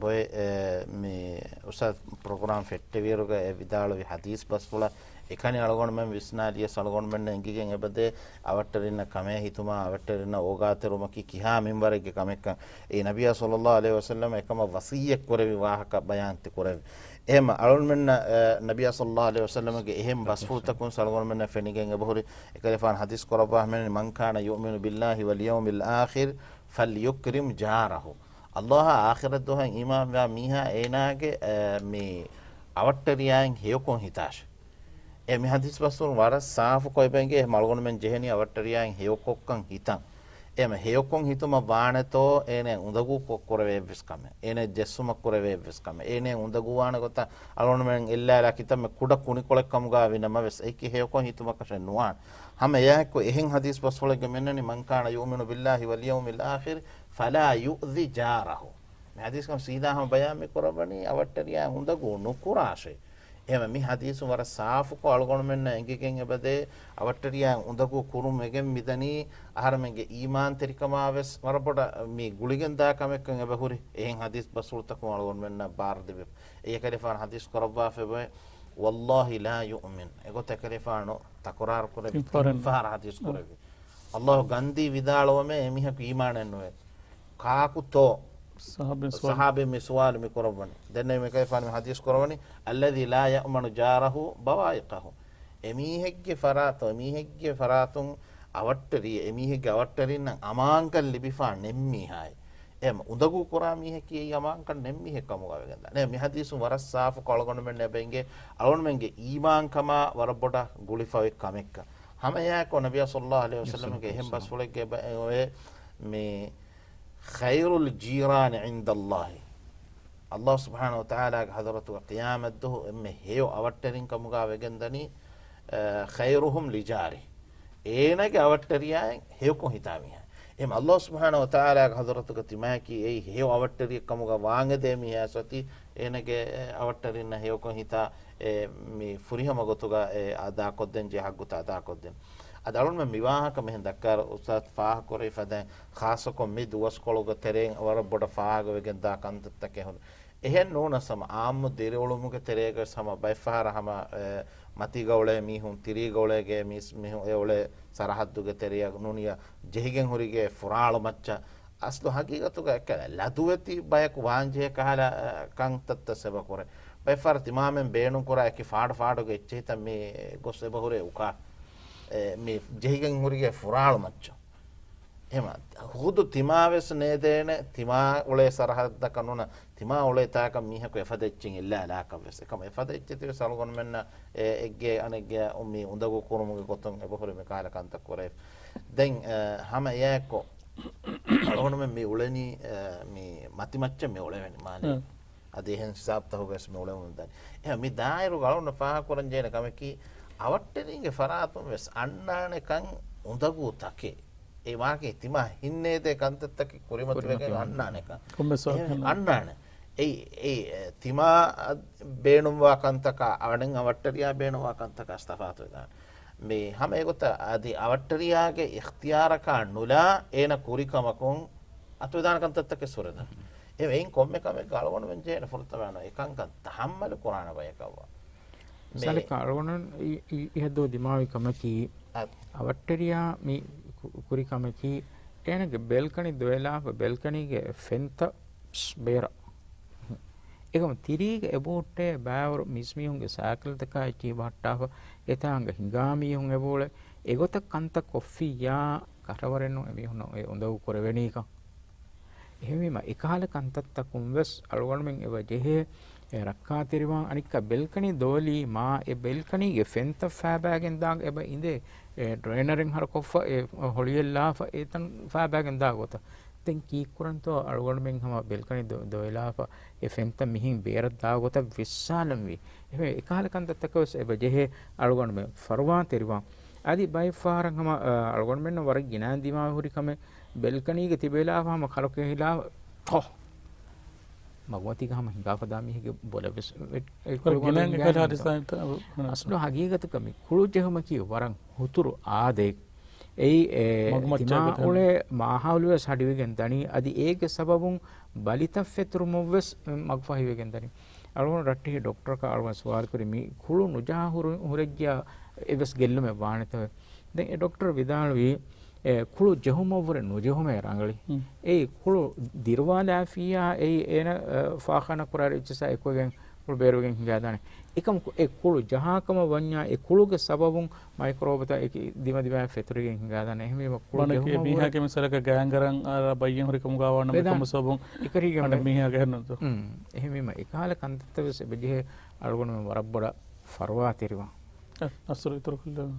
මේ උසස් ප්‍රෝග්‍රෑම් ෆෙට්ටවිරුක විදාලවි හදීස් බස්වල එකනේ අලගොන මම විස්නාලිය සලගොන මෙන්න එංගිගෙන් එබදේ අවට්ටරින්න කමේ හිතුමා අවට්ටරින්න ඕගාතරුමකි කිහා මින්වරගේ කමෙක්ක ඒ නබිය සල්ලල්ලාහු අලයිහි වසල්ලම එකම වසියෙක් කරවි වාහක බයාන්ති කරවි එහෙම අලුන් මෙන්න නබිය සල්ලල්ලාහු අලයිහි වසල්ලමගේ එහෙම බස්ෆූතකුන් සලගොන මෙන්න ෆෙනිගෙන් එබහුරි එකලෆාන් හදීස් කරවවා මෙන්න මන් කාන යුමිනු බිල්ලාහි වල් යවමිල් ආඛිර් ෆල්යුක්රිම් ජාරහු අල්ලාහ ආඛිරත් දොහන් ඊමාන් වා මීහා ඒනාගේ මේ අවට්ටරියන් හේකොන් හිතාෂ එමි හදිස් බස්වුන් වර සාෆු කොයිබෙන්ගේ මල්ගොන මෙන් ජෙහෙනි අවට්ටරියන් හේකොක්කන් හිතන් එම හේකොන් හිතුම වානතෝ එනේ උඳගු කොක්කොර වේවිස්කම එනේ ජෙස්සුම කොර වේවිස්කම එනේ උඳගු වාන ගොත අලොන මෙන් එල්ලාලා කිතම කුඩ කුනි කොලක්කම ගා විනම වෙස් ඒකි හේකොන් හිතුම කෂ නුවාන් හැම යහක එහෙන් හදිස් බස්වලගේ මෙන්නනි මං කාන යුමිනු බිල්ලාහි වල් යවමිල් ආඛිර් فلا يؤذي جاره මේ හදීස් කම සීදාම බයම් කරවණි අවට්ටරියා හොඳ නුකුරාෂේ එහෙම මේ හදීස් වර සාෆු කොල්ගොන මෙන්න එංගෙගෙන් එබදේ අවට්ටරියා හොඳ කුරුම් එකෙන් මිදනී ආහාරමෙන්ගේ ඊමාන් තරිකමාවස් වරපොඩ මේ ගුලිගෙන් දාකමෙක්කන් එබහුරි එහෙන් හදීස් බසුල්තක කොල්ගොන මෙන්න බාර දෙබ ඒකේ ෆාර හදීස් කරවා ෆෙබේ والله لا يؤمن එගොත කලිෆානෝ තකරාර කරේ ෆාර හදීස් කරේ අල්ලාහ් ගන්දි විදාලවම එමිහක ඊමානෙන් නොවේ කාකුතෝ صحابي مسوال ميكروبون دنا ميكاي فان حديث كروبوني الذي لا يأمن جاره بوائقه එමිහෙක්ගේ ෆරාතෝ එමිහෙක්ගේ ෆරාතුන් අවට්ටරිය එමිහෙක්ගේ අවට්ටරින් නම් අමාංකල් ලිබිෆා නෙම්මිහායි එම් උදගු කුරා මිහෙක්ගේ අමාංකල් නෙම්මිහෙක් කමුගාවෙන් දා නේ මේ හදීසු වරස්සාෆ කොලගොන මෙන්න බෙන්ගේ අලොන් මෙන්ගේ ඊමාංකම වරබොඩ ගුලිෆාවෙක් කමෙක්ක හැම යාක නබිය සල්ලල්ලාහු අලයිහි වසල්ලම් ගේ එහෙම් බස් වලගේ මේ خير الجيران عند الله الله سبحانه وتعالى حضرته قيامته امه هيو اوترين كمغا وگندني خيرهم لجاره اينك اوتريا هيو کو هتامي ام الله سبحانه وتعالى حضرته تماكي اي هيو اوتري كمغا وانگ ديمي اسوتي اينك اوترين هيو کو هتا مي فريهم گوتوگا ادا كودن جي حقوت ادا كودن අදලුන් මෙ විවාහක මෙහෙන් දක්කර උසත් ෆාහ කරේ ෆදෙන් ખાસකො මි දුවස් කොලොග තෙරෙන් වර බොඩ ෆාග වෙගෙන් දා කන්තත් කෙහොන එහෙන් නෝන සම ආම්ම දිරවලුමුක තෙරේක සම බයිෆාර හම මති ගවලේ මිහුන් තිරි ගවලේගේ මිස් මිහුන් එවලේ සරහද්දුගේ තෙරිය නුනිය ජෙහිගෙන් හුරිගේ ෆුරාල මච්ච අස්ලු හකීකතුක එක ලදුවති බයක වාංජේ කහලා කන්තත් සබ කරේ බයිෆාර තිමාමෙන් බේණු කරා එක ෆාඩගේ එච්චිත මේ ගොස් එබහුරේ උකා මේ ජෙහිගෙන් හුරිගේ ෆුරාල මච්ච එහෙම හුදු තිමාවෙස් නේදේන තිමා ඔලේ සරහද්ද කනුන තිමා ඔලේ තාක මිහක එෆදෙච්චින් ඉල්ලා ලාකවස් එකම එෆදෙච්චිත සලගොන මෙන්න එග්ගේ අනෙග්ගේ උම්මි උඳගු කුරුමුගේ කොතන් එබහුර මේ කාල කන්ත කරේ දැන් හැම යෑකෝ අලගොන මේ උලෙනි මේ මති මච්ච මේ ඔලෙවෙනි මානේ අදෙහෙන් හිසාබ් තහුගස් මේ ඔලෙවුන් දැන් එහෙම මේ දායරු ගලොන ෆාහ කරන් ජේන කමකි අවට්ටරින්ගේ ෆරාතුම් වෙස් අන්නානකන් උඳගු තකේ ඒ වාගේ තිමා හින්නේද කන්තත්තක කුරිමතු වෙගෙන අන්නානක අන්නාන ඒ තිමා බේනුම් වාකන්තක අවඩෙන් අවට්ටරියා බේනුම් වාකන්තක ස්තෆාතු වෙනවා මේ හැම ඒකට ආදී අවට්ටරියාගේ ඉක්තියාරක නුලා එන කුරිකමකුන් අතුදාන කන්තත්තක සුරද ඒ වෙයින් කොම්මකම ගලවන වෙන්ජේන ෆොර්තවන එකංක තහම්මල කුරාන බයකවා मिसाल कारोन इहदो दिमावी कमकी අවට්ටරියා මේ කුරි කමකි එනගේ බෙල්කණි දොයලා බෙල්කණිගේ ෆෙන්ත බේර එකම තිරීගේ එබෝට්ටේ බෑවර මිස්මියුන්ගේ සාකල් තකයි කී වට්ටාව එතාංග හිඟාමියුන් එබෝල එගොත කන්ත කොෆියා කරවරෙන්නු එමිහුන ඒ උඳව කරවෙන එක එහෙමම එකහල කන්තත්ත කුම්වස් අලුගණමින් එව ජෙහෙ රක්කා තිරිවා අනික බෙල්කණි දෝලි මා ඒ බෙල්කණිගේ ෆෙන්ත ෆෑබෑගෙන් දාග එබ ඉඳේ ඩ්‍රේනරින් හර කොෆ ඒ හොලියෙල්ලා ඒතන් ෆෑබෑගෙන් දාගොත තෙන් කී කුරන්තෝ අලුගණමින් හම බෙල්කණි දෝයලා ඒ ෆෙන්ත මිහින් බේර දාගොත විශාලම් වි එහෙම එකහල කන්තත්තකවස් එබ ජෙහෙ අලුගණමින් ෆර්වා තිරිවා आदि बाई फारंग हम अलगोन में वर गिना दिमा हुरी कमे बेलकनी के तिबेला हम खलो के हिला थो मगवती का हम हिंगा पदामी है के बोले बस गिना निकल हरिसान असलो हकीकत कमी कुळु जेहम की वरंग हुतुरु आदे ඒ තිමා ඔලේ මාහවලුව සඩිවගෙන් දනි අදි ඒක සබබුන් බලිතෆෙතුරු මොවස් මග්ෆහිවගෙන් දනි අලුන් රට්ටි ડોක්ටර් ක අලුන් සවාල් කරමි කුළු නුජා හුරෙජ්ජා එවස් ගෙල්ලම වානත දැන් ඒ ડોක්ටර් විදාලවි කුළු ජහුමවර නුජහුම රංගලි ඒ කුළු දිර්වාලාෆියා ඒ එන ෆාඛන කුරාරිච්චසා එකෝගෙන් කුළු බේරුගෙන් හිඟාදානේ එකම ඒ කුළු ජහාකම වඤ්ඤා ඒ කුළුගේ සබබුන් මයික්‍රෝබත ඒ දිම දිම ෆෙතුරිගෙන් හිඟාදානේ එහෙම කුළු ජහුම බීහාගේ මිසලක ගෑංගරන් අර බයියෙන් හරි කම ගාවන්න මෙකම සබුන් එකරිගෙන් අර මීහා ගහනතු එහෙමම එකහල කන්තත්තවස බෙජේ අලුගොන වරබ්බඩ ෆර්වා තිරිවා අසුර ඉතුරු කළා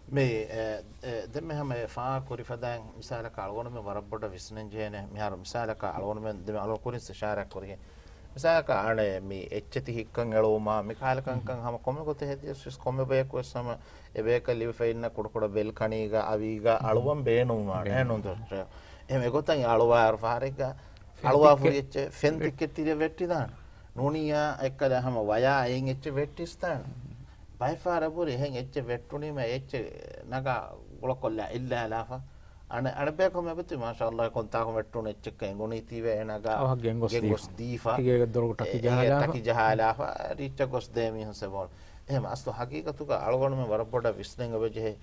මේ දෙම හැම ෆා කුරි ෆදාන් මිසාලක අලුගොන මේ වරබ්බඩ විස්නන් ජේන මිහාර මිසාලක අලුගොන මේ දෙම අලු කුරින් ඉෂාරා කුරිය මිසාලක අනේ මේ එච්චති හික්කන් එළෝමා මිකාලකංකන් හැම කොම ගොත හෙදියස් කොම බයක් වසම එබේක ලිව ෆයින්න කුඩ කුඩ බෙල් කණීග අවීග අලුවම් බේනුමා නේනොන්තර එහෙම ගොතන් අලුවා ෆාරෙක අලුවා පුරිච්ච ෆෙන්තික් තිරිය වෙට්ටි දාන නෝනියා එක්කලා හැම වයා එන් එච්ච වෙට්ටිස්තාන බයිෆාර පුරි එහෙන් එච්ච වෙට්ටුනීම එච්ච නගා ගොලකොල්ලා ඉල්ලාලාෆා අනබේකම බති මාෂාඅල්ලාහ් කොන්තාකම වෙට්ටුන එච්ච කෙන්ගොනි තීවේ නගා ගෙගොස් දීෆා ඒක දොරකට ටකි ජහලාෆා රිච්ච ගොස් දෙමි හසබෝල් එහෙම අස්තු හකීකතුක අලගොනම වරපොඩ විශ්ලෙන් ඔබජේ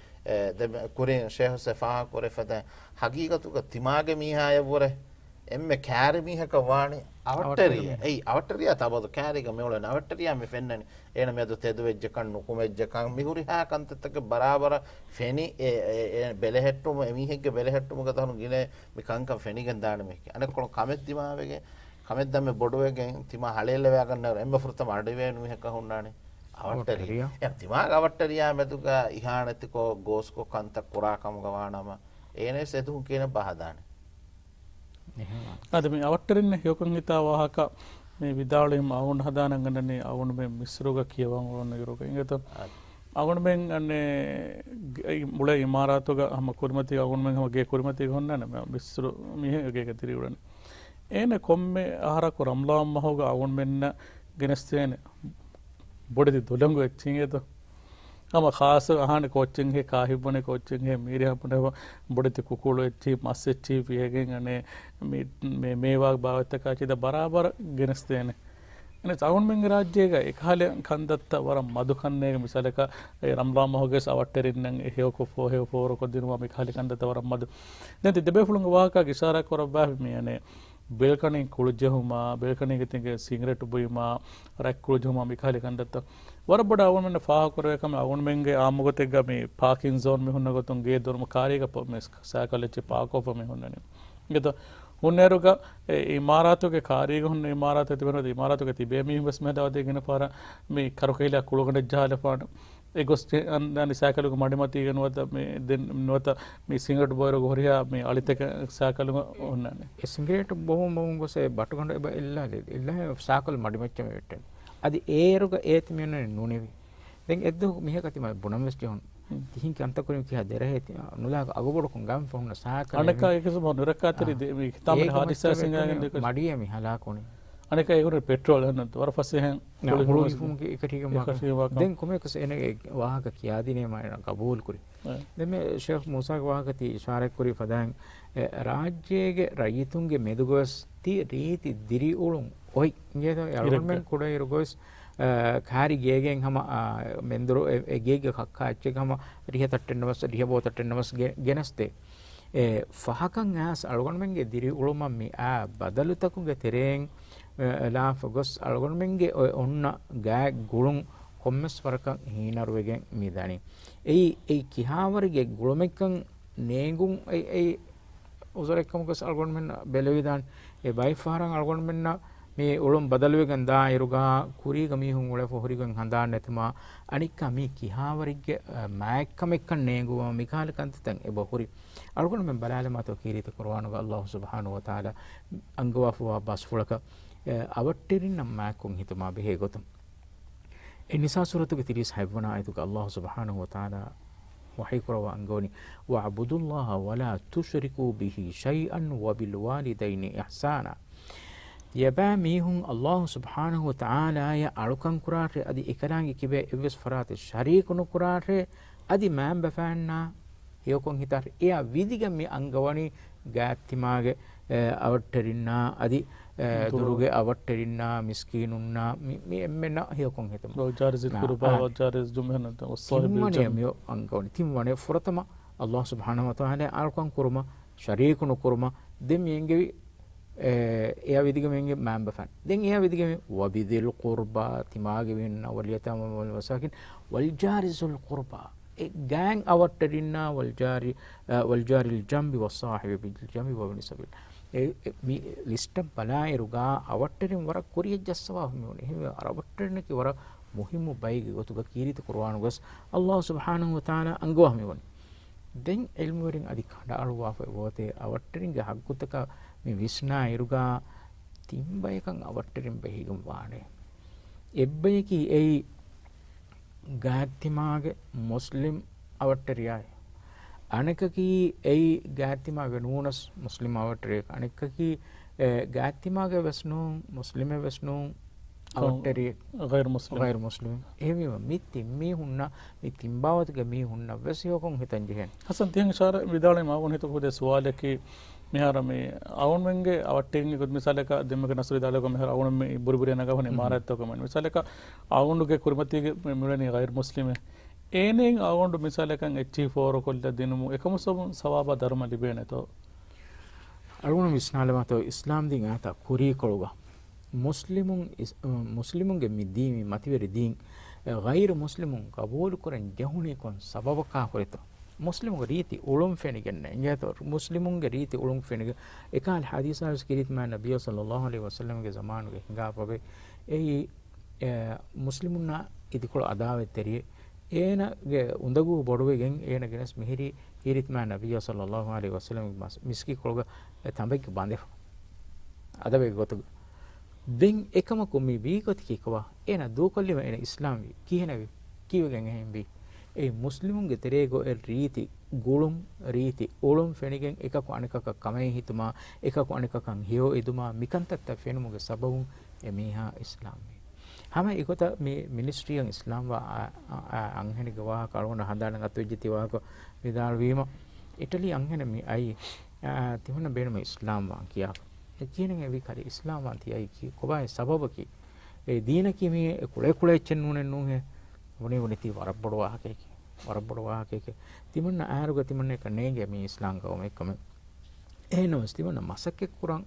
දෙම කුරේ ෂේහ් සෆා කුරේ ෆද හකීකතුක තිමාගේ මීහාය වරේ එම්මෙ කෑරි මීහක වාණි අවට්ටරිය ඒ අවට්ටරිය තබද කෑරික මෙවල නවට්ටරිය මෙ ෆෙන්නනි එන මෙද තෙද වෙජ්ජ කන් නුකුම වෙජ්ජ කන් මිහුරි හා කන්තතක බරාබර ෆෙනි බෙලහෙට්ටුම එමිහෙක්ගේ බෙලහෙට්ටුම ගතහනු ගිනේ මි කංක ෆෙනිගෙන් දාන මේක අනකොල කමෙත් දිමාවෙගේ කමෙත් දම්මේ බොඩුවෙගෙන් තිමා හලෙල්ල වෑ ගන්න එම්බ ෆෘතම අඩිවේනු මිහක හුන්නානේ අවට්ටරිය එම් තිමා අවට්ටරිය මෙතුක ඉහානතිකෝ ගෝස්කෝ කන්ත කුරාකම ගවානම ඒනේ සෙතුන් කියන බහදානේ අද මේ අවට්ටරින්න යොකන් හිතා වාහක මේ විදාලෙම අවුන් හදානංගනනේ අවුන් මේ මිස්රුග කියවන් ඕන යුරුක ඉංගත අවුන් මෙන් අන්නේ මුල ඉමාරාතුග හම කුර්මති අවුන් මෙන් හමගේ කුර්මති හොන්නන මිස්රු මිහගේ තිරිවුරන ඒන කොම්මේ ආහාරක රම්ලාම් මහෝග අවුන් මෙන්න ගෙනස්තේන බොඩති දොළංගු එච්චිංගේත हम खास आहान कोचिंग है काहिबने कोचिंग है मेरे अपने बड़े कुकुड़ अच्छी मस अच्छी पिएगे मेवा बावत का बराबर गिनस्ते ने चाउन में राज्य एक हाल खंदत्त वर मधु खन्ने मिसाल का रमलाम हो गए सवट्टेरिन हे को फोर को दिन में खाली खंदत्त वर मधु नहीं दबे फुलंग वाह का गिसारा को रब्बा में बेलकनी कुळुजहुमा बेलकनी के सिगरेट बुईमा रैक कुळुजहुमा मिखाली कंदत्त वरबड ಅವನ್ ಮೆನ್ನ ಫಾಹ ಕೊರಬೇಕಮ ಅವನ್ ಮೆಂಗೆ ಆಮುಗತೆಗ ಮಿ ಪಾರ್ಕಿಂಗ್ ಝೋನ್ ಮಿ ಹುನ್ನ ಗೊತ್ತಂ ಗೆ ದೊರ್ಮ ಕಾರಿಗ ಮೆ ಸಾಕಲೆಚ್ಚಿ ಪಾಕೋಪ ಮಿ ಹುನ್ನನೆ ಗತ ಹುನ್ನೆರುಗ ಇಮಾರಾತುಗೆ ಕಾರಿಗ ಹುನ್ನ ಇಮಾರಾತ ತಿಬನದ ಇಮಾರಾತುಗೆ ತಿಬೆ ಮಿ ಬಸ್ ಮೆದಾವದೆ ಗಿನ ಪಾರ ಮಿ ಕರಕೈಲ ಕುಳುಗಂಡ ಜಾಲ ಪಾಡ ಎಗೊಸ್ಟೆ ಅಂದಾನಿ ಸಾಕಲುಗ ಮಡಿಮತಿ ಗನವತ ಮಿ ದೆನ್ ನವತ ಮಿ ಸಿಗರೆಟ್ ಬೋಯರು ಗೊರಿಯಾ ಮಿ ಅಳಿತಕ ಸಾಕಲುಗ ಹುನ್ನನೆ ಎ ಸಿಗರೆಟ್ ಬಹು ಬಹು ಗೊಸೆ ಬಟಗೊಂಡ ಇಲ್ಲ ಸಾಕಲು ಮಡಿಮಚ್ಚ ಮೆಟ್ಟೆ అది ఏరుగ ఏతిమియన నూనెవి దెన్ ఎద్దు మిహకతి మ బుణంవెస్ జోన్ තිහින් කන්තකුරින් කියා දෙරේ නුලාක අගබොඩකුන් ගම් ෆොන්න සාක අනක එකස මොනරකාතරි මේ තමයි හාදිසා සිංගාගෙන් දෙක මඩිය මි හලාකොනේ අනක ඒගොල්ලෝ පෙට්‍රෝල් හන්න වර පස්සේ hän පුරුදු ෆුම් එක ටික මක දැන් කොමෙකස එන වාහක කියා දිනේ මම කබූල් කුරි දැන් මේ ෂේඛ් මූසාගේ වාහකති ඉෂාරක් කුරි ෆදාන් රාජ්‍යයේ රයිතුන්ගේ මෙදුගොස් ති රීති දිරි උළුම් ඔයි නේද යල්මෙන් කුඩේ ඉරගොස් කාරි ගේගෙන් හැම මෙන්දරෝ ගේග කක්කා ඇච්චකම රිහ තට්ටෙන්නවස් රිහ බෝ තට්ටෙන්නවස් ගෙනස්තේ ෆහකන් ඇස් අල්ගොන්මෙන්ගේ දිරි උළුම මි බදලුතකුගේ තෙරෙන් ලා ෆොගස් අල්ගොන්මෙන්ගේ ඔන්න ගෑ ගුළුම් කොම්මස් වරකන් හීනරුවගෙන් මිදානි ඒ කිහාවරගේ ගුළුමෙක්කන් නේගුම් ඒ උසරෙක්කමකස් අල්ගොන්මෙන් බෙලවිදාන් ඒ බයිෆාරන් අල්ගොන්මෙන්න මේ උළුම් බදලුවගෙන් දා ඉරුගා කුරීග මිහුන් උල ෆොහරිගෙන් හඳාන්න නැතමා අනික්ක මේ කිහාවරගේ මෑක්කමෙක්කන් නේගුව මිකාල කන්තතන් ඒ බහුරි අල්ගොන් මෙන් බලාල මතෝ කීරිත කුර්ආනක අල්ලාහ් සුබ්හානහු වතාලා අංගවෆුවා බස්ෆුලක අවට්ටිරින් නම් මෑකුන් හිතමා බෙහෙ ගොතම් ඒ නිසා සූරතුගේ 36 වන ආයතුක අල්ලාහ් සුබ්හානහු වතාලා වහී කරවා අංගෝනි වඅබුදුල්ලාහ වලා තුෂරිකූ බිහි ෂයිඅන් වබිල් වාලිදයිනි ඉහ්සානා යබා මීහුන් අල්ලාහ් සුබ්හානහු වතාලා ය අලුකන් කුරාටේ අදි එකලාගේ කිබේ එවස් ෆරාත ශරීකුණු කුරාටේ අදි මෑම් බෆාන්නා යොකොන් හිතර එයා විදිගම් මේ අංගවණි ගාත්තිමාගේ අවට්ටරින්නා අදි දුරුගේ අවට්ටරින්නා මිස්කීනුන්නා මේ එම්මෙන්න යොකොන් හිතමු රෝජාරිස් කුරුබා රෝජාරිස් ජුමහනත ඔස්සාහිබ් මේ අංගවණි තිම්වනේ ෆරතම අල්ලාහ් සුබ්හානහු වතාලා අලුකන් කුරුම ශරීකුණු කුරුම දෙමියන්ගේ එයා විදිගමෙන්ගේ මෑම් බෆාන් දැන් එයා විදිගම වබිදිල් කුර්බා තිමාගේ වෙන්න වලියතම වල් වසකින් වල් ජාරිසුල් කුර්බා ගෑන් අවට්ටරින්නා වල්ජාරිල් ජම්බි වස්සාහිබ බිල් ජම්බි වබනි සබිල් මේ ලිස්ට් බලායරුගා අවට්ටරින් වර කුරිය ජස්සවා මොනේ එහෙම අවට්ටරින් කි වර මුහිමු බයිගේ ගොතුක කීරිත කුර්ආන ගස් අල්ලාහ් සුබ්හානහු වතාලා අංගවා මෙවනි දැන් ඉල්මු වලින් අදි කඩාලුවා වෝතේ අවට්ටරින් ගහ හග්ගුතක මේ විස්නා ඉරුගා තිම්බයකන් අවට්ටරින් බෙහිගම් වානේ එබ්බයකි ඒ ගාත්තිමාගේ මුස්ලිම් අවට්ටරියයි අනෙකකි ඒ ගෑතිමාගේ නූනස් මුස්ලිම් අවටරේ අනෙකකි ගෑතිමාගේ වෙස්නු මුස්ලිම වෙස්නු අවටරේ ගෛර් මුස්ලිම් එහෙම මිත්ති මේ හුන්න මේ තිම්බාවතක මේ හුන්න වෙසියකොන් හිතන් ජෙහෙන් හසන් තියන් ඉෂාර විදාලේ මාගොන් හිත කොද සවාලකි මෙහර මේ අවුන් වෙන්ගේ අවට්ටෙන් ගොත් මිසලක දෙමක නසරි දාලක මෙහර අවුන් මේ බුරුබුරිය නගවනේ මාරත්තක මන මිසලක අවුන්ගේ කුර්මතිගේ මෙලනේ ගෛර් මුස්ලිම ඒනෙන් අවුන්ඩු මිසලකන් H4 කොල්ල දිනමු එකම සවාබ ධර්ම ලිබේනතෝ අරුණ විස්නාලමතෝ ඉස්ලාම් දින් ආත කුරී කොළුගා මුස්ලිමුන්ගේ මිදීමි මතිවරි දීන් ගෛර් මුස්ලිමුන් කබූල් කරන් ජහුනේ කොන් සබබකා කොරිතෝ මුස්ලිමුගේ රීති උළුම් ෆෙනිගෙන නේතෝ මුස්ලිමුන්ගේ රීති උළුම් ෆෙනිග එකල් හදීසාස් කිරිත් මා නබිය සල්ලල්ලාහු අලයිහි වසල්ලම්ගේ zamanuge hingaapave ei muslimunna idikol adawetteri ඒනගේ උඳගු බොඩුවගෙන් ඒන ගෙනස් මිහිරි හිරිත් මා නබිය සල්ලල්ලාහු අලයිහි වසල්ලම් මිස්කි කොළග තඹෙක් බඳේ අදවේ ගොතු දෙන් එකම කුමි වී ගොති කිකවා ඒන දූකොල්ලිම එන ඉස්ලාම් කීනවි කීවගෙන් එහෙම් බි ඒ මුස්ලිමුන්ගේ තෙරේගෝ ඒ රීති ගුළුම් රීති උළුම් ෆෙනිගෙන් එකක අනිකක කමේ හිතුමා එකක අනිකකන් හියෝ ඉදුමා මිකන්තත් ෆෙනුමුගේ සබවුන් එමීහා ඉස්ලාම් හැම එකත මේ මිනිස්ට්‍රියන් ඉස්ලාම් අංහෙන ගවාහ කරුණ හදාන ගත වෙජ්ජති වාක විදාල් වීම ඉටලි අංහෙන මේ අයි තිහුණ බේනම ඉස්ලාම් වා කියා කියන එවි කරි ඉස්ලාම් වා තියයි කි කොබයි සබබකි ඒ දීන කි මේ කුලේ කුලේ චෙන් නුනේ නුහේ වනේ වනේ ති වරබ්බඩ වාහකේ තිමන්න ආරුග තිමන්න එක නේගේ මේ ඉස්ලාම් කවම එකම එහෙනොස් තිමන්න මසක්කෙ කුරන්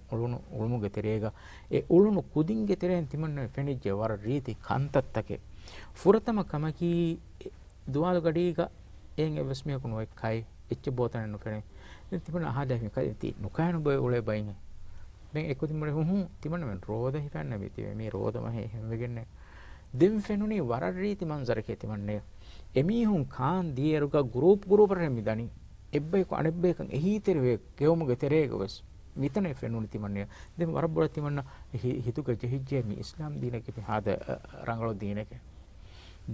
උළුමුගේ තෙරේග ඒ උළුණු කුදින්ගේ තෙරෙන් තිමන්න ෆෙනිජ්ජේ වර රීති කන්තත්තකේ ෆුරතම කමකි දුවාල ගඩීග එන් එවස්මිය කුණු එකයි එච්ච බෝතන නුකනේ තිමන්න අහදා මේ කයි ති නුකයන් බය උලේ බයිනේ දැන් එක තිමන්න තිමන්න මෙන් රෝද හිතන්න මේ රෝදම හැම වෙගන්නේ දෙම් ෆෙනුනි වර රීති මන්සරකේ තිමන්නේ එමිහුන් කාන් දියරුග ගෲප් රෙමි දනි එබ්බේ කො අනෙබ්බේකන් එහි තෙරේ කෙවමුගේ තෙරේගවස් මිතනේ ෆෙනුනි තිමන්නේ දෙම් වරබ්බල තිමන්න හිතුක ජෙහිජ්ජේ මි ඉස්ලාම් දීනකේ හාද රංගලෝ දීනකේ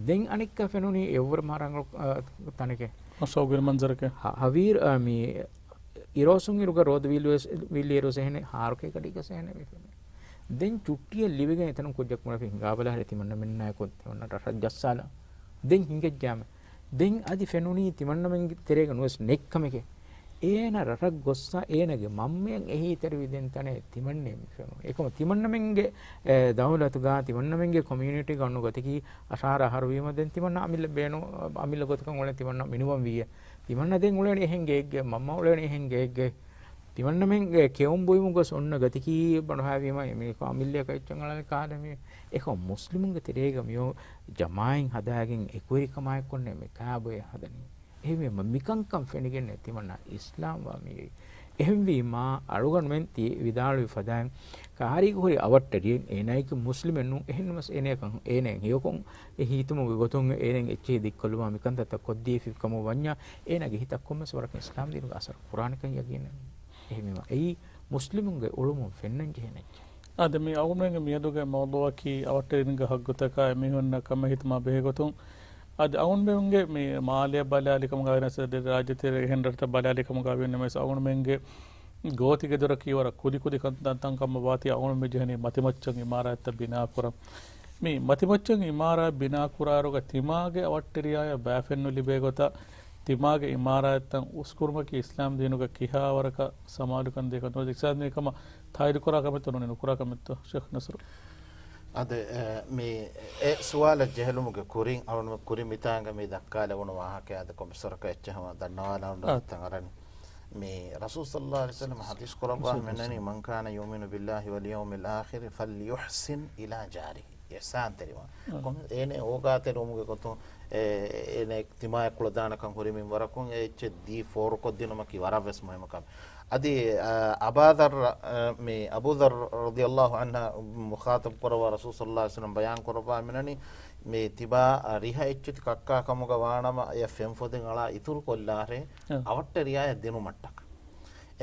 දෙන් අනික්ක ෆෙනුනි එවර මරංගලෝ තනකේ සෝගිර මන්සරකේ හවීර් මේ ඉරෝසුන් ඉරුග රෝද විලියරෝස එහෙනේ හාරකේ කඩික සේනේ මේ දෙන් චුට්ටිය ලිවිගෙන එතන කොජ්ජක් මොන පිංගාබල හැරි තිමන්න මෙන්න කොත් තිමන්න රට ජස්සාල දෙන් හිඟෙජ්ජාම දෙන් අදි ෆෙනුනි තිමන්න මෙන් තෙරේක නුවස් නෙක්කමකේ ඒන රටක් ගොස්සා ඒනගේ මම්මෙන් එහි තෙර විදෙන් තනේ තිමන්නේ ෆෙනු ඒකම තිමන්න මෙන්ගේ දවලතු ගා තිමන්න මෙන්ගේ කොමියුනිටි ගන්නු ගතිකි අසාර ආහාර වීම දෙන් තිමන්න අමිල බේනෝ අමිල ගොතකන් වල තිමන්න මිනුවම් විය තිමන්න දෙන් උලේනේ එහෙන්ගේ එක්ගේ මම්ම උලේනේ එහෙන්ගේ එක්ගේ තිමන්න මෙන්ගේ කෙවුම් බොයිමු ගොස් ඔන්න ගතිකි බණහාවීම මේ ෆැමිලිය කයිච්චන් වල කාදමේ ඒක මුස්ලිමුන්ගේ තෙරේග මියෝ ජමායින් හදාගෙන එකුරිකමයි කොන්නේ මේ කාබේ හදන්නේ එහෙම මිකංකම් ෆෙනිගෙන තිමන්න ඉස්ලාම් වාමී එහෙම වීමා අරුගන් මෙන්ති විදාල විෆදාන් කාරි ගොරි අවට්ටරියෙන් එනයික මුස්ලිමෙන්නු එහෙන්නමස් එනේකන් එනේ හියකොන් එහිතුම ගොතුන් එනෙන් එච්චේ දික්කලුවා මිකන්තත කොද්දී ෆිකම වඤ්ඤා එනගේ හිතක් කොම්මස් වරක ඉස්ලාම් දිනු අසර කුරානිකන් යගින්නේ එහෙම ඒ මුස්ලිමුන්ගේ උළුමුන් ෆෙන්නන් ජෙහෙනෙච්ච අද මේ අවුමෙන්ගේ මියදුගේ මවදෝකි අවට්ටරින්ග හග්ගතක මෙහොන්න කම හිතමා බෙහෙගොතුන් අද අවුන්බෙන්ගේ මේ මාලිය බලාලිකම ගානස රාජ්‍යතර හෙන්ඩර්ත බලාලිකම ගාවෙන්න මෙස අවුන්මෙන්ගේ ගෝතික දොර කීවර කුදි කන්තන්කම්ම වාතිය අවුන් මෙජහනේ මතිමච්චන් ඉමාරාත්ත බිනාකුර මේ මතිමච්චන් ඉමාරා බිනාකුරාරුග තිමාගේ අවට්ටරියාය බෑෆෙන්නු ලිබේගොත තිමාගේ ඉමාරාත්තන් උස්කුර්මකි ඉස්ලාම් දිනුග කිහාවරක සමාලුකන් දෙකනෝ දික්ෂාත්මකම තයිරු කරාකමෙත්තුන නුකුරාකමෙත්තු ෂේඛ් නසරු අද මේ ඒ සුවාල ජෙහලුමුගේ කුරින් අවුන කුරින් මිතාංග මේ දක්කාල වුණ වාහකේ අද කොමසරක එච්චහම දන්නවා නෝතන් අරන් මේ රසූල් සල්ලල්ලාහු අලයිහි වසල්ලම් හදීස් කරවා මෙන්නනි මන් කාන යුමිනු බිල්ලාහි වල් යවමිල් ආඛිර් ෆල්යුහ්සින් ඉලා ජාරිහි යසාන් තරිවා කොම් එනේ ඕගාතේ රොමුගේ කොතෝ එනේ තිමාය කුල දානකම් හොරිමින් වරකුන් එච්ච දී ෆෝර් කොද්දිනම කි වරවස් මොහමකම් අදි අබාදර් මේ අබූදර් රදියල්ලාහු අන්හා මුඛාතබ් කරවා රසූල් සල්ලල්ලාහු අලයිහි වසල්ලම් බයාන් කරවා මෙන්නනි මේ තිබා රිහ එච්චති කක්කා කමුග වානම ය ෆෙම්ෆොදෙන් අලා ඉතුරු කොල්ලාරේ අවට්ටරියාය දෙනු මට්ටක්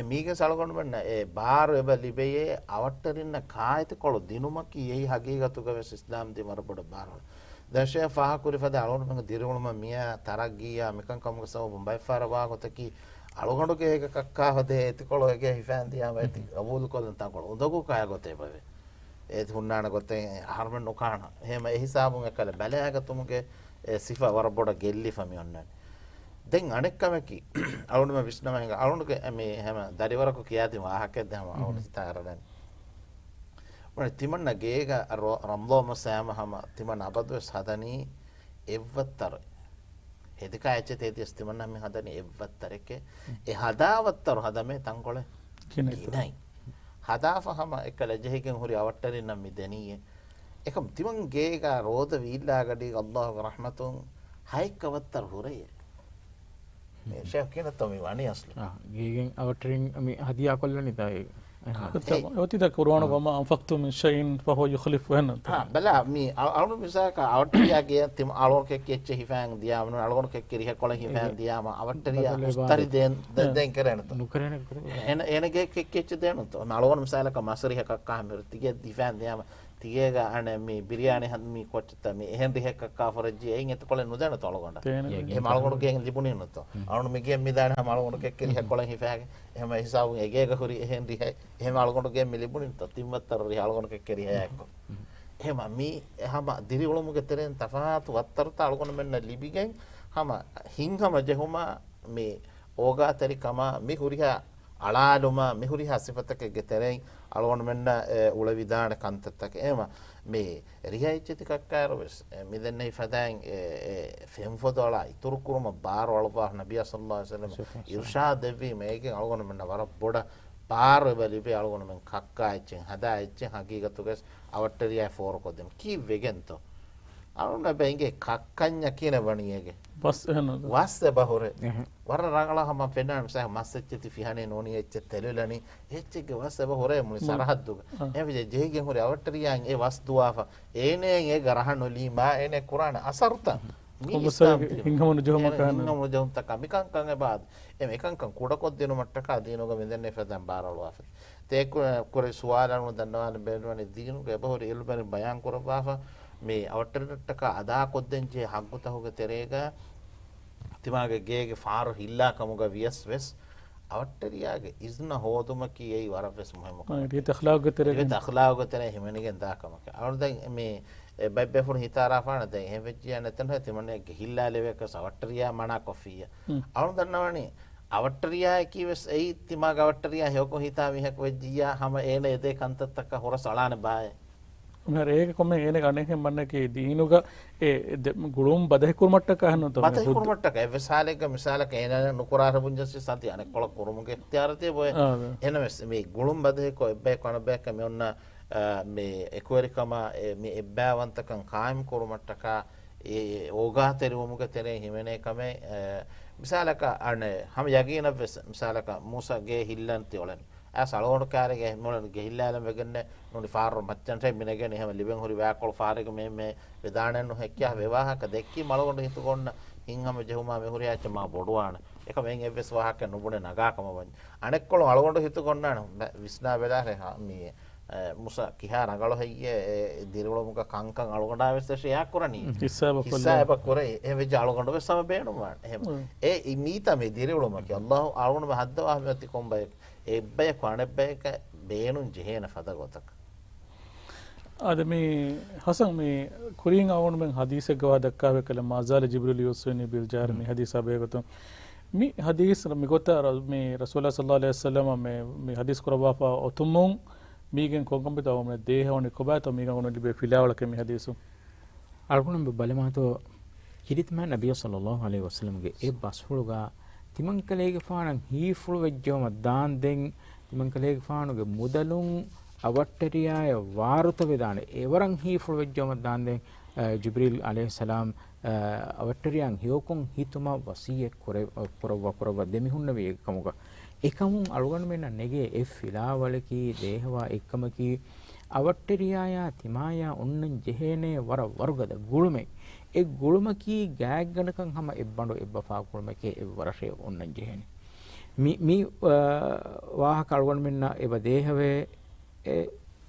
මීගේ සලකොන්න බන්න ඒ බාර එබ ලිබේ අවට්ටරින්න කායත කොළ දිනුමකි එහි හගීගතුක වෙස් ඉස්ලාම් දී මරබඩ බාරවල දශය ෆාහකුරි ෆද අලුණු මංග දිරුණුම මියා තරක් ගියා මිකන් කමුක සව බම්බයි ෆාරවා ගොතකි අලුගඬු කේක කක්කා හදේ එතිකොළ එකේ හිෆෑන් දියාම ඇති අබූල් කොලන් තකොළ උදකු කාය ගොතේ බවේ ඒත් හුන්නාන ගොතේ හර්මන් නොකාන එහෙම ඒ හිසාබුන් එකල බැලෑගතුමුගේ සිෆා වරබොඩ ගෙල්ලි ෆමි ඔන්නන් දැන් අනෙක්කමකි අලුණුම විශ්නමංග අලුණුගේ මේ හැම දරිවරක කියාති වාහකෙද්ද හැම අලුණු හිතාරදන් මන තිමන්න ගේග රම්ලෝම සෑම හැම තිමන්න අබද්වස් හදනී එව්වත්තර හෙදක ඇච්ච තේතිස් තිමන්න මේ හදනී එව්වත්තරකේ ඒ හදාවත්තර හදමේ තංකොළ කිනයි හදාෆහම එක ලජහිකෙන් හුරි අවට්ටරින් නම් මිදෙනීයේ එකම තිමන් ගේග රෝද වීල්ලාගඩි අල්ලාහ් රහමතුන් හයිකවත්තර හුරේ මේ ෂේක් කියන තොමි වණි අස්ල ගේගෙන් අවට්ටරින් මේ හදියා කොල්ලනි තයි وتي ذكر وانا وما انفقتم من شيء فهو يخلف هنا بلا مي අලුණු මිසක අවට්ටියාගේ තිම අලෝර කෙක්කෙච්ච හිෆෑන් දියාම අලෝර කෙක්කිරිහ කොළ හිෆෑන් දියාම අවට්ටියා උස්තරි දෙන් කරන නුකරන එනගේ කෙක්කෙච්ච දෙනු තෝ අලෝර මිසලක මසරිහ කක්කා මෙර්තිගේ දිෆෑන් දියාම තිගේග අන මේ බිරියානි හන් මේ කොච්චත මේ එහෙන් දිහ කක්කා ෆරජි එයින් එත කොළ නුදන තොලගොඬ එහෙම අලෝර ගෙන් ලිබුනේ නතෝ අලෝර මිගේ මිදාන හැම අලෝර කෙක්කිරිහ කොළ හිෆෑගේ එහෙම හිසාවු එගේග හුරි එහෙන් දිහ එහෙම අලෝර ගෙන් මිලිබුනේ නතෝ තිම්මත්තර රිහ අලෝර කෙක්කිරිහ යක්කෝ එහෙම මේ හැම දිරිවලමුගේ තරෙන් තෆාතු වත්තරත අලෝර මෙන්න ලිබිගෙන් හැම හින්හම ජෙහුම මේ ඕගාතරි කම මිහුරිහා අලාලුම මිහුරිහා සිෆතක ගෙතරෙන් අලෝන මෙන්න උල විදාන කන්තත්තක එම මේ රියයිච්චති කක්කාරවස් මිදන්නේ ෆදාන් ෆෙම් ෆොදලා ඉතුරු කුරුම බාර වලපා නබිය සල්ලල්ලාහු අලයිහි වසල්ලම් ඉර්ෂාද් දෙවි මේකෙන් අලෝන මෙන්න වර බොඩ පාර බලිපේ අලෝන මෙන් කක්කායිච්චෙන් හදායිච්චෙන් හකීගතුකස් අවට්ටරියා ෆෝර කොදම් කි වෙගෙන්තෝ අලෝන බෙන්ගේ කක්කඤ්ඤ කියන වණියගේ بس هنا واس بهوره ور رغلا هم فنان مسح مسچتي فيهانه نوني اچ تلولني اچ واس بهوره مول سرحدුග එවිද ජෙහිගෙන් හොරේ අවට්ටරියන් ඒ වස් දුවාෆ ඒනේ ඒ ගරහනු ලීමා ඒනේ කුරාන අසර්ත හිංගමන ජොම කන හිංගමන ජොම තක මිකං කං එබාද එම එකං කං කුඩකොත් දෙනු මට්ටක දිනුග මෙදන්නේ ෆදන් බාරලවාෆ තේ කුරේ සුවාලනු දන්නවන බෙන්වනි දිනුග බහොරේ ඉල්බරි බයන් කරවාෆ මේ අවට්ටරටක අදා කොද්දෙන්ජේ හග්ගුතහුග තෙරේග තිමාගේ ගේගේ ෆාර හිල්ලා කමුග වියස් වෙස් අවට්ටරියාගේ ඉස්න හෝදුම කීයි වරවෙස් මොහෙම ඒ තඛලාග තෙරේ ඒ තඛලාග තෙරේ හිමනිගෙන් දාකමක අවුන් දැන් මේ බයිබෙෆුන් හිතාරා ෆාන දැන් එහෙ වෙච්චිය නැතන තිමන්නේ ගිහිල්ලා ලෙවක අවට්ටරියා මනා කොෆිය අවුන් දන්නවනේ අවට්ටරියා කීවස් ඒ තිමාගේ අවට්ටරියා හේකො හිතා විහක් වෙජ්ජියා හැම ඒන එදේ කන්තත්තක හොර සලාන බාය මර ඒක කොම ඒන ගණකෙන් මන්නකේ දීනුග ඒ ගුළුම් බදහිකුර මට්ටක අහන්න තෝ බදහිකුර මට්ටක ඒ විශාලක මිසාලක ඒන නුකුරාර පුංජස්ස සති අනෙක් කොල කුරුමුගේ ඉක්තියාරතේ බොය එන මේ ගුළුම් බදහිකෝ එබ්බේ කොන බෑක මේ ඔන්න මේ එක්වරිකම මේ එබ්බෑවන්තකන් කායම් කුරු මට්ටක ඒ ඕගාතරිවමුගේ තෙරේ හිමනේ කමේ මිසාලක අනේ හැම යගින මිසාලක මූසගේ හිල්ලන්ති ඔලන් සලෝණු කාරගේ මොන ගෙහිල්ලාලම වෙගන්නේ නොනි ෆාර මච්චන්ට මිනගෙන එහෙම ලිබෙන් හොරි වැකෝල් ෆාරක මේ වෙදානන් නොහැකිය විවාහක දෙක්කි මලවොන්න හිතකොන්න හින්හම ජෙහුමා මෙහුරියාච්ච මා බොඩුවාන එක මෙන් එවස් වාහක නුබුනේ නගාකම වань අනෙක් කොළ මලවොන්න හිතකොන්නාන විස්නා වෙදාරේ මේ මුස කිහා නගල හයියේ දිරවලමුක කංකං අලුගඩාවෙස් ෂයා කරණී හිසාබ කරේ ඒ වෙජ අලුගඩ වෙස්සම බේනුවා එහෙම ඒ මීතා මේ දිරවලමුක අල්ලාහ් අලුගඩ මහද්දවා මෙති කොම්බය එබ්බය කොණබ්බයක බේනුන් ජෙහෙන ෆදගොතක අද මේ හසන් මේ කුරින් අවුන් මෙන් හදීස ගවා දක්කාව කළ මාසාල ජිබ්‍රීල් යුස්වනි බිල් ජාර මේ හදීස අබේගතු මේ හදීස් මිගොත මේ රසූලුල්ලාහ සල්ලල්ලාහු අලයිහි වසල්ලම මේ හදීස් කරවාපා ඔතුමුන් මීගෙන් කොගම්බිත අවම දේහවනි කොබාත මීගෙන් උන ලිබේ ෆිලාවලක මේ හදීසු අල්කුනම් බලමාතෝ කිරිතම නබිය සල්ලල්ලාහු අලයිහි වසල්ලමගේ ඒ බස්ෆුලුගා තිමංකලේගේ ෆානන් හීෆුළු වෙජ්ජවම දාන් දෙන් තිමංකලේගේ ෆානුගේ මුදලුන් අවට්ටරියාය වාරුත වේදාන එවරන් හීෆුළු වෙජ්ජවම දාන් දෙන් ජිබ්‍රීල් අලයිහිස්සලාම් අවට්ටරියන් හියෝකුන් හිතුම වසියෙ කරව දෙමිහුන්න වේ කමුක එකමුන් අලුගන් මෙන්න නෙගේ එ ෆිලාවලකි දේහවා එක්කමකි අවට්ටරියාය තිමායා ඔන්නන් ජෙහෙනේ වර වර්ගද ගුළුමේ ඒ ගුළුමකී ගෑග්ගනකන් හැම එබ්බඬු එබ්බෆා ගුළුමකේ එ වරෂේ ඔන්නන් ජෙහෙනේ මී වාහ කලුගන් මෙන්න එබ දේහවේ ඒ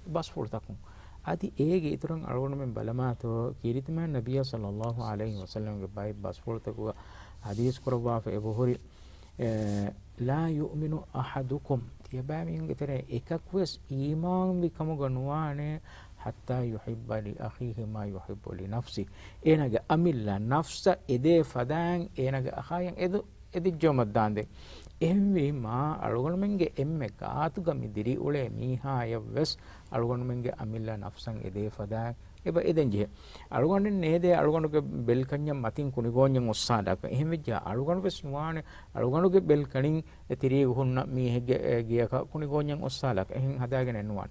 bus ෆුල්තකුන් adi ege iturang algon men balamato kiritma nabiyya sallallahu alaihi wasallam ge bai basfolta ko hadis korwa fa ebuhuri la yu'minu ahadukum tiyabamin getere ekak wes iman bi kamu ganuane hatta yuhibba li akhihi ma yuhibbu li nafsi enaga amilla nafsa ede fadan enaga akhayan edu edijjomad dande emvi ma algon menge emme gaatu gami diri ule miha yawes algon menge amilla nafsan ede fadan eba edenje algon nede algon ge bel kanya matin kunigonyen ossada ka ehmejja algon wes nuane algon ge bel kanin etiri hunna mi hege giyaka kunigonyen ossala ka ehin hadagen nuwan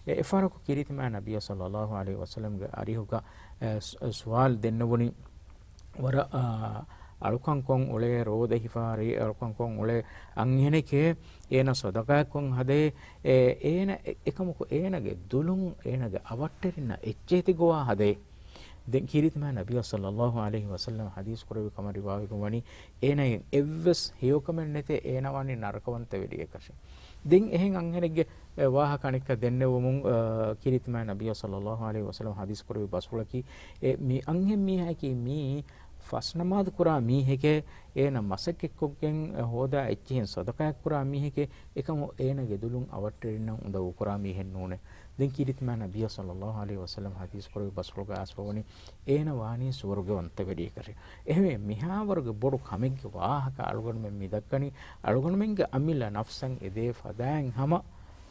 efarako kiritma nabiy sallallahu alaihi wasallam ge arihuka sual dennawuni wara alukan kong ule roda hifari alukan kong ule angeneke ena sadaka kong hade ena ekamuko enage dulun enage avatterina echcheti gowa hade den kiritma nabiy sallallahu alaihi wasallam hadis korevi kama riwaye gowani ena evves heyokamen nete ena wani narakawanta wedi ekashe den ehen angenege waha kanika dennewomun kiritma nabiy sallallahu alaihi wasallam hadis korevi basulaki mi angen mi haki mi fasnamad kura miheke ena masakekkogen hoda ecchen sadaqak kura miheke ekamu ena gedulun awatterinan unda kura mihen nune den kiritma nabiy sallallahu alaihi wasallam hadis koru basroga aswani ena wani swarge wante wedi kare ehme mihawarge bodu kamegge wahaka algon men midakkani algon menge amilla nafsan ede fadan hama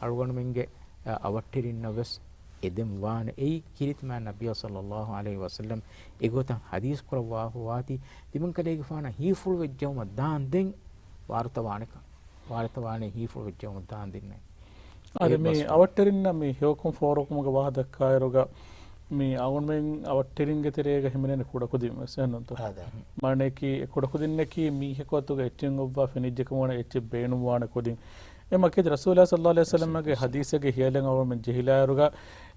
algon menge awatterinan wes edem wan ei kiritma nabiy sallallahu alaihi wasallam egotan hadis korwa huwati timun kalege fana hiful wejjawma daan den wartawane hiful wejjawma daan dinne ade me awatterin me heokum forokum ga wahadakka eroga me agun men awatterin ge terega himene kuda kudim senonto maneki kuda kudinneki mi hekotuga etchen obba fenijjekumona etche beenu wana kudin emaked rasulullah sallallahu alaihi wasallam ge hadise ge hialen awon men jehila eroga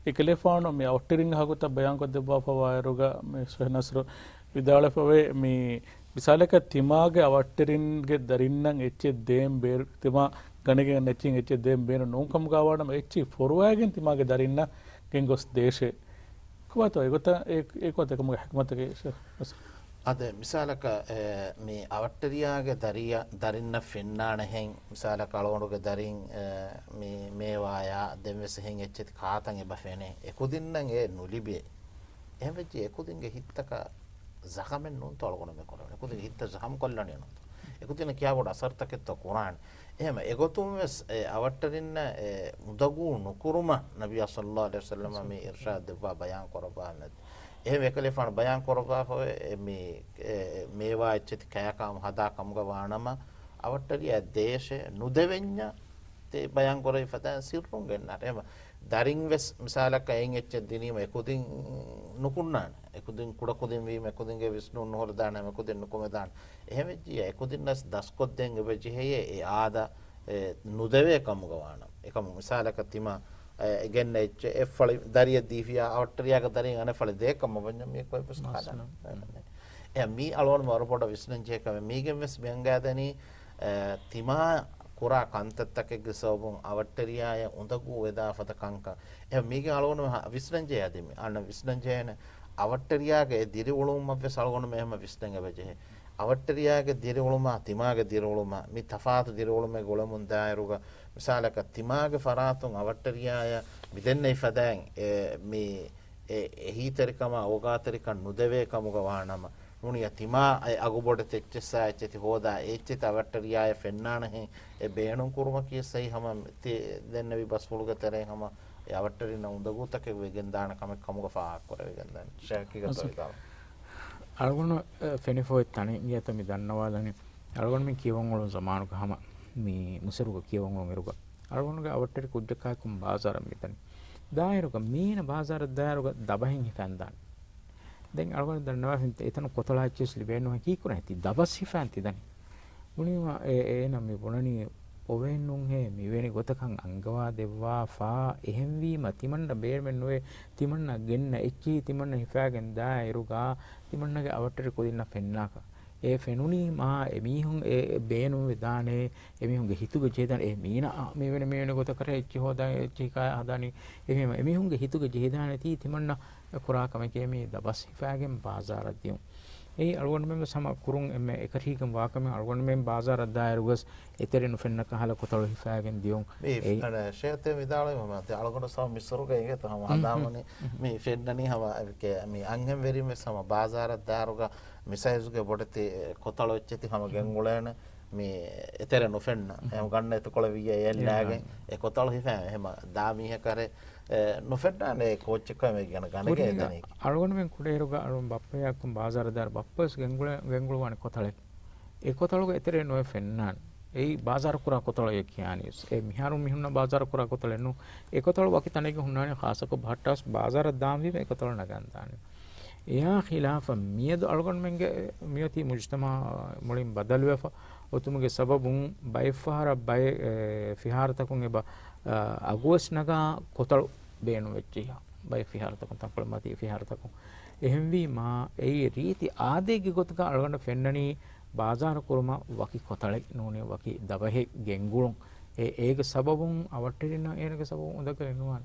ekelefaano me awatterin haguta bayan ko debba fawa eroga me sohnasru vidala fawe me misalaka timage awatterin ge darinnan etche dem ber tima ganege nechin etche dem beno nonkam gawada me etche forwagen timage darinna gengos deshe kuwato egota ekota kamu hikmatake ade misalaka me awatteriyaage darinna fennana hen misalaka alwonuge darin me mewaya demwes hen etcheti kaatan eba fene ekudinnan e nulibe ehmeji ekudinge hittaka zakamen nun tolgona me korone ekudinge hitta zakam kollani non ekudinge kiyagoda asartake to quran ehma egotum wes awatterin mudagu nukuruma nabiy sallallahu alaihi wasallam me irshad debba bayan korba med එහෙම එකලෙෆාන බයන් කරපාව මේ මේවා එච්චති කයකම හදා කමුග වානම අවට්ටරිය දේශ නුදෙවෙඤ්ඤ තේ බයන් කරේ ෆතන් සිරුම් ගන්නට එහෙම දරින් වෙස් මිසාලක එන් එච්ච දිනීම එකුදින් නුකුන්නාන එකුදින් කුඩ කුදින් වීම එකුදින්ගේ විස්නු නොහොර දාන එකුදින් නුකුම දාන එහෙම ජී එකුදින්නස් දස්කොත් දෙන් වෙජිහේ ඒ ආදා නුදෙවේ කමුග වානම එකම මිසාලක තිමා again effali dariya divya awatteriya ga darin ane fali dekam mabanya me koi pes kada mi alon maro poda visnan je ka mi gem ves benga dani tima kura kantattake ge sobun awatteriya ya undagu weda fata kanka mi ge alon visnan je adimi anna visnan je ne awatteriya ge diri ulum mabbe salgon me hema visnan ge beje awatteriya ge diri uluma tima ge diri uluma mi tafaatu diri uluma golamun dairuga misalaka timage faratun awatteriya midenne fadan me ehitarikama ogatarika nudeve kamuga wahanama nuniya tima agubode techessa echeti hoda echeti awatteriya fennana he e beenun kuruma kiyesai hama denne vi basfuluga tere hama awatterina undagutake wegen dana kamek kamuga faak kore wegen dan shaki gato algon fenifo tani ngeta mi dannawalani algon mi kiwon wol zamanu hama mi museruga kiwon eruga algonuga awattere kujjaka kum bazaram mitani dairuga meena bazar dairuga dabahin hifandan den algon dannawa hinte etan kotola chis libeno ki kuna hiti dabas hifanti dani unima ena mi bonani ovenun he mi weni gotakan angawa devwa fa ehemwi matimanna beermen noe timanna genna echi timanna hifagen dairuga timannage awattere kodinna fennaka ඒ ෆෙනුනි මා එමිහුන් ඒ බේනු විදානේ එමිහුන්ගේ හිතුගේ ජේදන ඒ මීනා මේ වෙන ගොත කරේ එච්චි හොදා එච්චි කය හදානි එමිම එමිහුන්ගේ හිතුගේ ජේදානේ තී තිමන්න කුරා කමකේ මේ දබස් හිෆාගෙන් බාසාරක් දියුම් ඒ අලුවන් මෙම සම කුරුන් එමෙ එකරීකම් වාකම අලුවන් මෙම බාසාර දායරුගස් එතරෙනු ෆෙන්න කහල කොතල හිෆාගෙන් දියුම් මේ අර ෂේතේ විදාලේ මම තේ අලුගොන සම මිස්සරුක ඒකේ තම හදාමනේ මේ ෆෙන්නනි හව මේ අංගෙන් වෙරිම සම බාසාර දාරුග මිසයිසුගේ බොඩති කොතල වෙච්චති හම ගෙන්ගුලේන මේ එතරෙනු ෆෙන්න එම ගන්න එතකොළ විය එල්ලාගෙන් ඒ කොතල හිෆා එහෙම දාමීහ කරේ නොෆෙට්ටානේ කෝච් එක මේ කියන ගණක එදනේ අලුගොන මෙන් කුඩේරුග අලුන් බප්පයක් බාසාර දාර බප්පස් ගෙන්ගුල වන කොතලේ ඒ කොතලක එතරෙනු ෆෙන්නන් ඒ බාසාර කුරා කොතල ඒ කියන්නේ ඒ මිහාරු මිහුන්න බාසාර කුරා කොතලෙන්නු ඒ කොතල වකි තනෙක හුන්නානේ ખાસක භට්ටස් බාසාර දාම් වි මේ කොතල නගන්තානේ එයා ඛිලාෆ මියද අලුගොන මෙන්ගේ මියති මුජ්තමා මුලින් බදල් වෙෆ ඔතුමගේ සබබුන් බයිෆාර බයි ෆිහාරතකුන් එබ අගෝස් නගා කොතල බේනු වෙච්චියා බයි ෆිහාරතකුන් තපල මති ෆිහාරතකුන් එහෙම වී මා ඒ රීති ආදේගේ ගොතක අලුගොන ෆෙන්නනි බාසාර කුරුම වකි කොතලෙක් නෝනේ වකි දබහෙ ගෙන්ගුරුන් ඒක සබබුන් අවට්ටිරින ඒනක සබබුන් උදක වෙනවා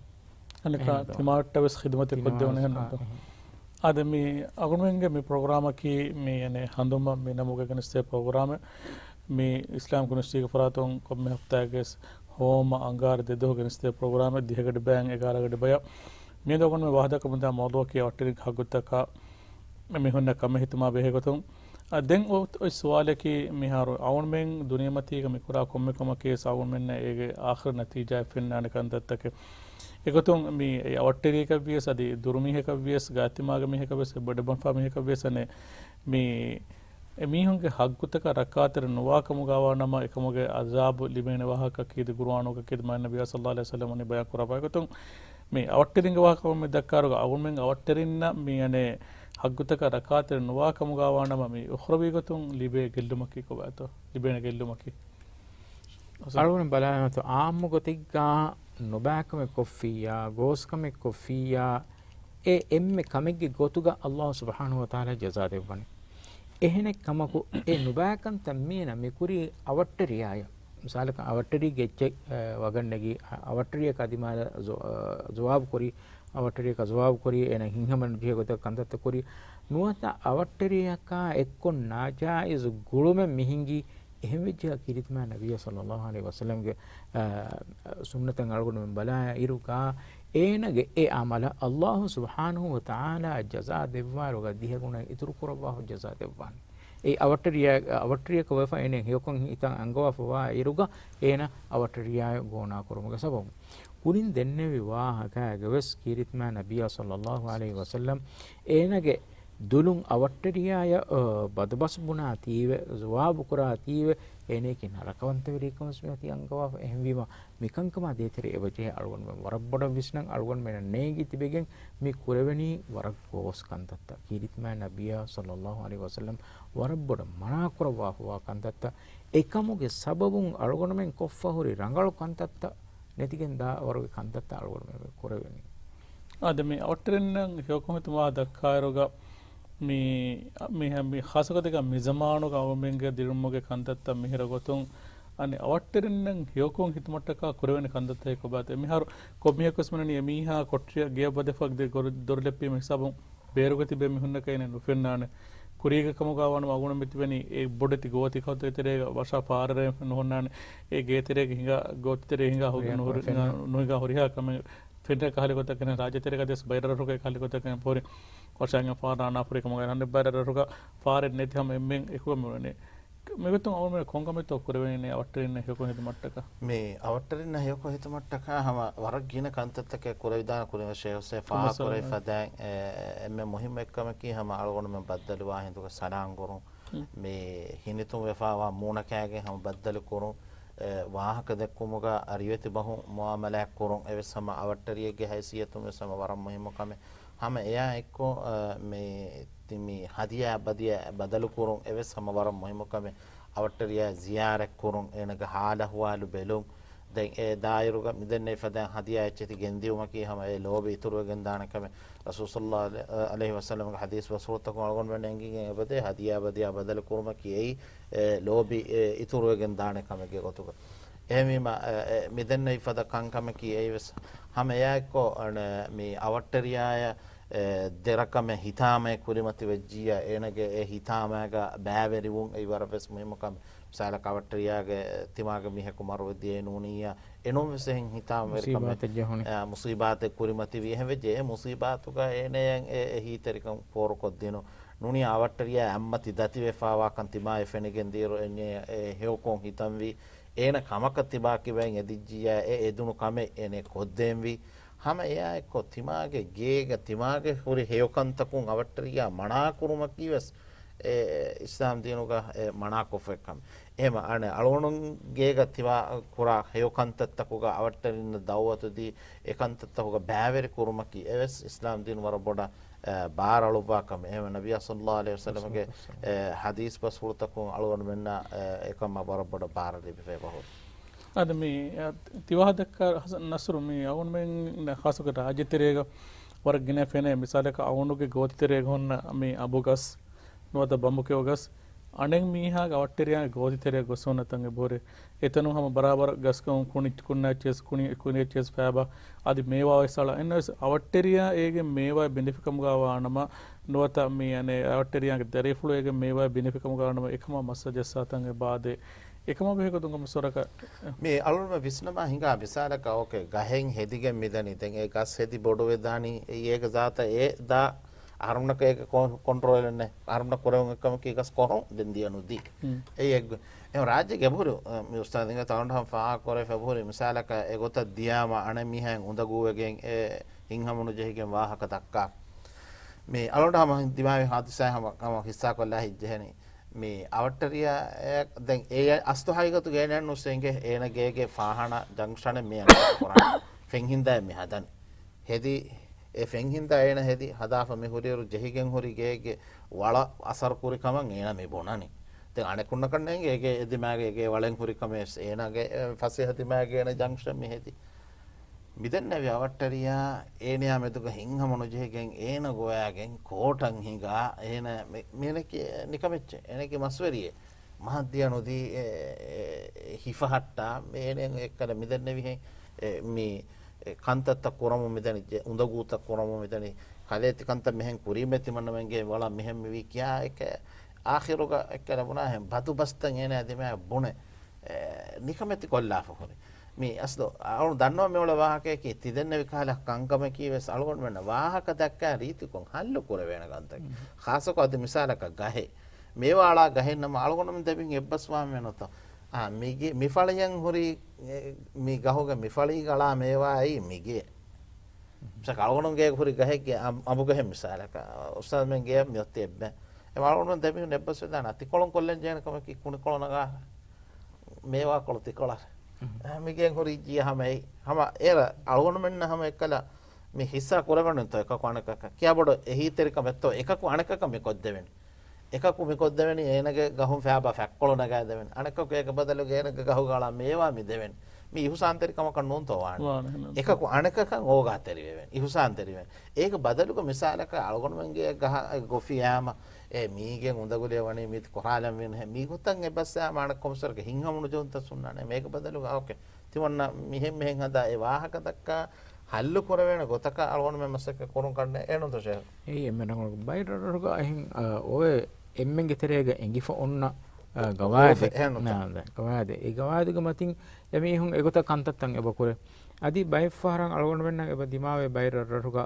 අනක තිමාට වෙස් ඛිදමත් කොද්දවන හන්නත අද මේ අගුණෙන්ගේ මේ ප්‍රෝග්‍රෑම කි මේ යනේ හඳුම මේ නමුගේ ගනස්තේ ප්‍රෝග්‍රෑම මේ ඉස්ලාම් කුනිස්ටික ෆරාතොන් කොම්මේ හෆ්තාගස් හෝම අංගාර දෙදෝ ගනස්තේ ප්‍රෝග්‍රෑම දිහකට බෑන් 11කට බය මේ දොගොන් මේ වහදක මුදා මෝදෝ කි අවට්ටිරින් හගුත්තක මේ හොන්න කම හිතමා බෙහෙගතුන් දැන් ඔය සවාලකි මිහාරු අවුන් මෙන් දුනියමතික මිකුරා කොම්මකම කේ සවුන් මෙන්න ඒගේ ආඛර නතිජා ෆින්නාන කන්දත්තක එකතුන් මේ අවට්ටරියක වියස් අදී දුරුමිහක වියස් ගාතිමාග මිහක වියස් බඩබන් ෆා මිහක වියස්නේ මේ එමිහුන්ගේ හග්ගුතක රකාතර නොවාකමු ගාවා නම එකමුගේ අසාබ් ලිබේන වහක කීද කුර්ආනෝක කීද මා නබිය සල්ලල්ලාහු අලයිහි වසල්ලම් නේ බය කරපා එකතුන් මේ අවට්ටරින්ගේ වහකම මේ දක්කාරුග අවුන් මෙන් අවට්ටරින්න මේ යනේ හග්ගුතක රකාතර නොවාකමු ගාවා නම මේ උඛරවිගතුන් ලිබේ ගෙල්ලුමකි කොබාතෝ ලිබේන ගෙල්ලුමකි අලුවන් බලනතු ආම්මු ගොතිග්ගා නොබෑකම කොෆියා ගෝස්කම කොෆියා ඒ එම්මෙ කමෙග්ගේ ගොතුග අල්ලාහ් සුබ්හානහු වතාලා ජසා දෙවන්නේ එහෙනෙක් කමකු ඒ නොබෑකන් තම්මේන මෙකුරි අවට්ටරියාය මිසාලක අවට්ටරි ගෙච්ච වගන්නගි අවට්ටරිය කදිමාල ජවාබ් කොරි අවට්ටරිය කජවාබ් කොරි එන හිංහමන් දිය ගොත කන්දත් කොරි නුවත අවට්ටරියකා එක්කොන් නාජායිස් ගුළුම මිහිංගි එහෙම විජ්ජ කිරිත්මා නබිය සල්ලල්ලාහු අලයිහි වසල්ලම්ගේ සුන්නතන් අලගොන බලා ඉරුකා ඒනගේ ඒ අමල අල්ලාහ් සුබ්හානහු වතාලා ජසා දෙවවාරු ගදිහගුණ ඉතුරු කරවහු ජසා දෙවවාන් ඒ අවට්ටරියක වෆා එනේ හයකොන් ඉතන් අංගවෆවා ඉරුගා ඒන අවට්ටරිය ගෝනා කරමුගේ සබම් කුරින් දෙන්නේ විවාහකගේ වස් කිරිත්මා නබිය සල්ලල්ලාහු අලයිහි වසල්ලම් ඒනගේ දුලුන් අවට්ටරියාය බදබස් බුණා තීව ජවාබ් කුරා තීව එනේකින් හරකවන්ත වෙරිකම ස්මති අංගවා එහෙම්වීම මිකංකම දේතරේ එවජේ අලුවන් වරබ්බඩ විශ්නං අලුවන් මෙන නේගි තිබෙගෙන් මේ කුරවෙනි වරක් ගෝස් කන්තත්ත කිරිත්මා නබිය සල්ලල්ලාහු අලයිහි වසල්ලම් වරබ්බඩ මනා කරවා කන්තත්ත එකමුගේ සබබුන් අලුවන් මෙන් කොෆහුරි රංගල කන්තත්ත නැතිගෙන් දා වරගේ කන්තත්ත අලුවන් මෙ කුරවෙනි අද මේ අවට්ටරෙන් හොකමතුමා දක්කායරෝග මේ खासकतेगा मिजमानो गवर्नमेंट दिरुमगे कंदत्त मिहिर गोतुं अनि අවට්ටරින්නම් හියකොන් හිතමට්ටක කුරවෙන කන්දත්තේ කොබාතේ මිහාරු කොබ්මිය කොස්මනනි මීහා කොට්‍රිය ගිය බදෆක් දෙ දොරලෙප්පි මිසබුන් බේරුගති බෙ මිහුන්න කයින නුෆෙන්නාන කුරීග කමුගාවන වගුණ මෙතිවෙනි ඒ බොඩති ගෝති කවතේ තරේ වර්ෂා පාරේ නොහොන්නාන ඒ ගේතරේ හිඟා ගෝතිතරේ හිඟා හොගන නොහිගා හොරියා කම ಫೆಡ್ರ ಕಾಲಿಗೊತ್ತ ಕನೆ ರಾಜ್ಯತೆರೆಗ ದೇಶ ಬೈರರುಗ ಕಾಲಿಗೊತ್ತ ಕನೆ ಪೋರಿ ವರ್ಷಾಂಗ ಫಾರ ನಾಪುರಿ ಕಮಗ ನಂದೆ ಬೈರರುಗ ಫಾರ ನೆತಿ ಹಮ ಎಮ್ಮೆಂ ಎಕುವ ಮುನೆ මෙගතු අවම කොංගමත ඔක්කරවෙන්නේ අවට්ටරින්න හයකො හිත මට්ටක මේ අවට්ටරින්න හයකො හිත මට්ටක හම වරක් ගින කන්තත්තක කුරවිදාන කුරව ෂේවසේ ෆා කුරයි ෆදෑන් එම්මෙ මුහිම එක්කම කී හම අලගොන මෙ බද්දලවා හින්දුක සඩාන් ගොරු මේ හිනිතුම් වෙෆාවා මූණ කෑගේ හම බද්දල කුරු ವಾಹಕ ದಕ್ಕುಮುಗ ಅರಿಯತಿ ಬಹು ಮುಆಮಲಾಕ್ ಕುರುಂ ಎವೆಸ್ ಹಮ ಅವಟ್ಟರಿಯಗೆ ಹೈಸಿಯತುಂ ಎಸ್ ಹಮ ವರಂ ಮುಹಿಮಕಮೆ ಹಮ ಎಯಾ ಎಕ್ಕೋ ಮೇ ತಿಮಿ ಹದಿಯಾ ಬದಿಯಾ ಬದಲು ಕುರುಂ ಎವೆಸ್ ಹಮ ವರಂ ಮುಹಿಮಕಮೆ ಅವಟ್ಟರಿಯ ಜಿಯಾರಕ್ ಕುರುಂ ಏನಗ ಹಾಲ ಹುವಾಲು ಬೆಲುಂ දැන් ඒ දායරුග මිදෙන්නේ ෆදන් හදියා එච්චති ගෙන්දියුම කී හැම ඒ ලෝභ ඉතුරු ගෙන් දානකම රසූල් සල්ලල්ලාහු අලයිහි වසල්ලම් ගේ හදීස් වසූත කොල්ගොන් වෙන්නේ එබදේ හදියා බදියා බදල කුරුම කී ලෝභි ඉතුරු ගෙන් දානකම ගේ ගොතුක එහෙමම මිදෙන්නේ ෆද කංකම කී ඒවස් හැම එයාකෝ මේ අවට්ටරියාය දෙරකම හිතාමේ කුරිමති වෙජ්ජිය එනගේ ඒ හිතාමෑග බෑවැරිවුන් ඒ වරපස් මෙහෙමකම් සාල කවට්ටරියාගේ තිමාගේ මිහක මරවදී නූනිය එනොම් වෙසෙන් හිතාම වෙරකම මුසීබාත කුරිමති වී හැවෙජේ මුසීබාතුක එනයන් ඒ හිතරිකම් පෝරකොත් දිනු නූනිය අවට්ටරියා අම්මති දති වෙෆාවා කන් තිමා එෆෙනගෙන් දීරෝ එන්නේ හේවකොන් හිතම් වී එන කමක තිබා කිවෙන් එදිජ්ජිය ඒ එදුණු කම එනේ කොද්දෙන් වී හැම එයා එක්ක තිමාගේ ගේග තිමාගේ හුරි හේවකන්තකුන් අවට්ටරියා මනා කුරුම කිවස් ඉස්ලාම් දිනුක මනා කොෆෙකම් එහෙම අනේ අලෝණුන් ගේග තිවා කුරා හේවකන්තත්තකුග අවට්ටරින්න දවවතුදී ඒකන්තත්තකුග බෑවෙරි කුරුම කි එවස් ඉස්ලාම් දිනු වර බොඩ බාරලුවාකම එහෙම නබිය සල්ලල්ලාහු අලයිහි වසල්ලම්ගේ හදීස් පසුරතකුන් අලෝණ මෙන්න එකම වර බොඩ බාරලි බෙ බහො අද මේ තිවාදක නසරු මේ අවුන්මෙන් ખાસක රාජ්‍යතරයක වර්ගින ෆෙනේ මිසාලක අවුනුගේ ගෝතිතරයක හොන්න මේ අබුගස් නොත බම්බුකේවගස් අනෙන් මීහා අවට්ටරියා ගෝතිතරය ගොසොන තංගේ බොරේ එතනු හැම බරාබර ගස්කම් කුණිච් කුණාචස් කුණිචස් ෆෑබා আদি මේවා වසල එන්නස් අවට්ටරියා ඒගේ මේවා බෙනිෆිකම් ගාවානම නොත මේ අනේ අවට්ටරියාගේ දරීෆ්ලෝ ඒගේ මේවා බෙනිෆිකම් ගානම එකම මස්සජස් සතංගේ බාදේ එකම බෙහෙකතුංගම සොරක මේ අලුල්ම විස්නම හිඟා විසාලක ඕකේ ගහෙන් හෙදිගෙන් මිදනි දැන් ඒ ගස් හෙදි බොඩ වෙදානි ඒක ذات ඒ දා අරුණක ඒක කොන්ට්‍රෝල් වෙන්නේ අරුණ කරවුම් එකම කී ගස් කොරොන් දෙන් දියනුදී ඒ එම රාජ්‍ය ගැඹුරු මේ උස්තාදින්ග තවන්හම් ෆා කරේ ෆබුරි මිසාලක ඒ ගොත දියාම අණ මිහෙන් උඳගුවගෙන් ඒ හිංහමුණු ජෙහිගෙන් වාහක දක්කා මේ අලොන්ටම දිමාවේ හදිසයම හිස්සා කොල්ලා හිජ්ජෙහනේ මේ අවට්ටරියා දැන් ඒ අස්තහයිගතු ගේනන් උස්සෙන්ගේ ඒන ගේගේ ෆාහන ජංක්ෂන මේ කරා ෆෙන්හින්දා මේ හදන් හෙදි ඒ ෆෙන්හින්දා එන හෙදි හදාෆ මේ හොරියරු ජෙහිගෙන් හොරි ගේගේ වල අසර කුරි කමන් එන මේ බොනනි දැන් අනෙකුන්න කන්නේ ඒගේ එදිමාගේ ගේ වලෙන් හොරි කමේ එනගේ ෆසේ හදිමාගේ එන ජංක්ෂන් මේ හෙදි මිදන්නේ අවට්ටරියා ඒනියා මෙතුක හිංහමනු ජෙහිගෙන් ඒන ගෝයාගෙන් කෝටන් හිඟා ඒන මේනකේ නිකමෙච්ච එනකේ මස්වරියේ මහද්දියනුදී හිෆහට්ටා මේනෙන් එක්කල මිදන්නේ විහෙන් මේ කන්තත්ත කොරමු මිදනි උඳගූත කොරමු මිදනි කලේති කන්ත මෙහෙන් කුරීමෙති මන්නමගේ වල මෙහෙන් මෙවි කියා එක ආඛිරුක එක්කල වුණා හැම් බතු බස්තන් එන ඇදෙම බොනේ නිකමෙති කොල්ලාෆ හොරේ මේ අස්දෝ අලුන් දන්නවා මේ වල වාහකයේ කී තිදෙන්න විකාලක් කංකම කීවස් අලුන් වෙන වාහක දක්කා රීතිකොන් හල්ල කර වෙන ගන්තක ખાસක අද මිසාලක ගහේ මේවාලා ගහෙන්නම අලුගොනම දෙමින් එබ්බස් වාම වෙනත මිගේ මිෆලයන් හොරි මේ ගහෝග මිෆලී ගලා මේවායි මිගේ සකලගොනගේ හොරි ගහේ අඹ ගහ මිසාලක උස්තාද මෙන් ගේ මියත් එබ්බ ඒ අලුගොනම දෙමින් එබ්බස් වෙන අති කොලොන් කොල්ලෙන් ජේනකම කි කුණ කොලනගා මේවා කොලති කොලා මිගෙන් හොරි ජී හැමයි හැම එර අලුගොන මෙන්න හැම එකලා මේ හිස්සා කරගන්න තෝ එකක අනකක කියා බඩ එහිතරික මෙත්තෝ එකක අනකක මේ කොද්ද වෙන්නේ එකක මේ කොද්ද වෙන්නේ එනගේ ගහුම් ෆෑබා ෆැක්කොල නගා දෙවෙන්නේ අනකක ඒක බදලු ගේනක ගහු ගාලා මේවා මි දෙවෙන්නේ මේ ඉහුසාන්තරිකම කන්නෝන් තෝ වාන එකක අනකක ඕගාතරි වෙන්නේ ඉහුසාන්තරි වෙන්නේ ඒක බදලුක මිසාලක අලුගොන මංගේ ගහ ගොෆි යාම ඒ මීගෙන් උඳගුලිය වනේ මිත් කොරාලම් වෙන මේ ගොතන් එබස්සා මාන කොමසර්ක හිංගමුණු ජොන්ත සුන්නානේ මේක බදලු ඕකේ තිවන්න මෙහෙන් හදා ඒ වාහක දක්කා හල්ලු කර වෙන ගොතක අලුගොන මෙමසක කරුන් කන්න එනො තොෂේ ඒ එම්මන බයිරරක අහින් ඔය එම්මෙන් ගෙතරේග එංගිෆ ඔන්න ගවාද නෑ ගවාද ඒ ගවාදක මතින් එමිහුන් එගොත කන්තත්තන් එබකුර අදි බයිෆාරන් අලුගොන වෙන්න එබ දිමාවේ බයිරරක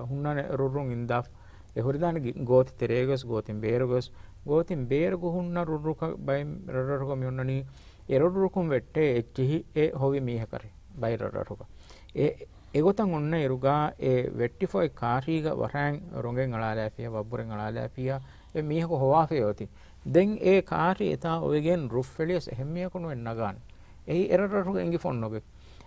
හුන්නනේ රුරුන් ඉන්දාෆ් එහොරිදාන ගෝති තෙරේගස් ගෝතින් බේරගස් ගෝතින් බේරගු හුන්න රුරුක බයි රරරක මියුන්නනි එරොරුකුම් වෙට්ටේ එච්චි ඒ හොවි මීහ කරේ බයිරරක ඒ එගොතන් ඔන්න එරුගා ඒ වෙට්ටිෆොයි කාරීග වරෑන් රොගෙන් අලාලාෆිය වබ්බුරෙන් අලාලාෆිය ඒ මීහක හොවාෆියෝති දැන් ඒ කාරී එතා ඔයගෙන් රුෆ්ෆෙලියස් එහෙම්මියකුණු වෙන්න ගන්න එහි එරරරුග එංගි ෆොන්නොගෙ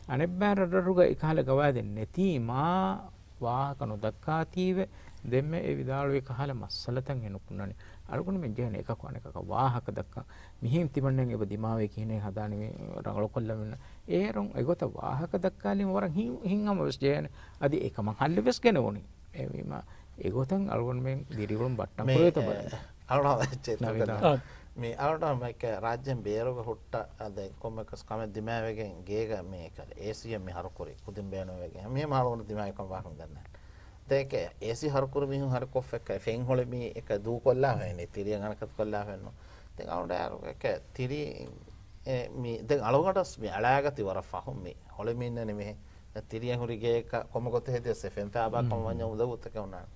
අනෙබ්බෑ රරරුග එකහල ගවා දෙන්නේ නැති මා වාහකනු දක්කාතීව දෙම්මේ ඒ විදාලුවේ කහල මස්සලතන් එනුකුණනේ අලුකුණ මෙන් ජේන එකක් වණ එකක වාහක දක්ක මිහිම් තිබන්නේ එබ දිමාවේ කියන්නේ හදානේ මේ රගල කොල්ලම ඒරුන් ඒගොත වාහක දක්කාලින් වරන් හින්ගම වෙස් ජේන අදි එකම හල්ලි වෙස් ගෙන ඕනි එවිම ඒගොතන් අලුකුණ මෙන් දිරිවලුම් බට්ටම් පුරේත බල අලුණ මේ අලුණ මේක රාජ්‍යම් බේරව හොට්ට අද කොම්මකස් කම දිමාවේගෙන් ගේග මේක ඒසිය මේ හරකොරි කුදින් බේනෝ වේගෙන් මේ මාළවන දිමාවේකම වාහම දන්නේ දෙක ඒසි හරකුරු මිහුන් හර කොෆ් එක ෆෙන් හොල මේ එක දූ කොල්ලා වෙන්නේ තිරිය ගණකත් කොල්ලා වෙන්නෝ දැන් අවුඩ එක තිරි මේ දැන් අලවකටස් මේ අලාගති වර ෆහම් මේ හොල මින්න නෙමෙයි තිරිය හුරිගේ එක කොම කොත හෙදෙස් ෆෙන් තාබා කොම වඤ්ඤ උදවුත් එක උනා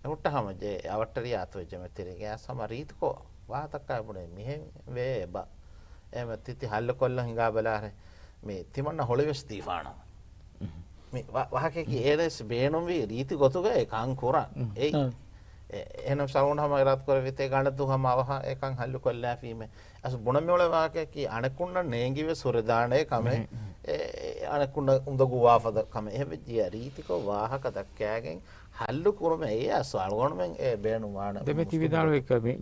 එහුට හැම ජේ අවට්ටරිය ආතෝ ජෙම තිරිගේ සමරීත්කෝ වාතක්කා බුනේ මෙහෙ වේ බා එම තිති හල්ල කොල්ල හිඟා බලාර මේ තිමන්න හොලෙවස් දීපානවා මේ වහකේ ඒරස් බේනොම් වී රීති ගොතුක එකං කුරන් ඒ එනම් සවුනහම ඉරත් කර විතේ ගණතු හම අවහ එකං හල්ලු කොල්ලා ෆීමේ අස බුණම වල වාකේ කි අනකුන්න නේංගිව සුරදානේ කමේ අනකුන්න උඳගු වාෆද කමේ එහෙ ජී රීතිකෝ වාහක දක්කෑගෙන් හල්ලු කුරම ඒ අසවල්ගොන මෙන් ඒ බේනු වාන දෙමෙති විදාල එක මේ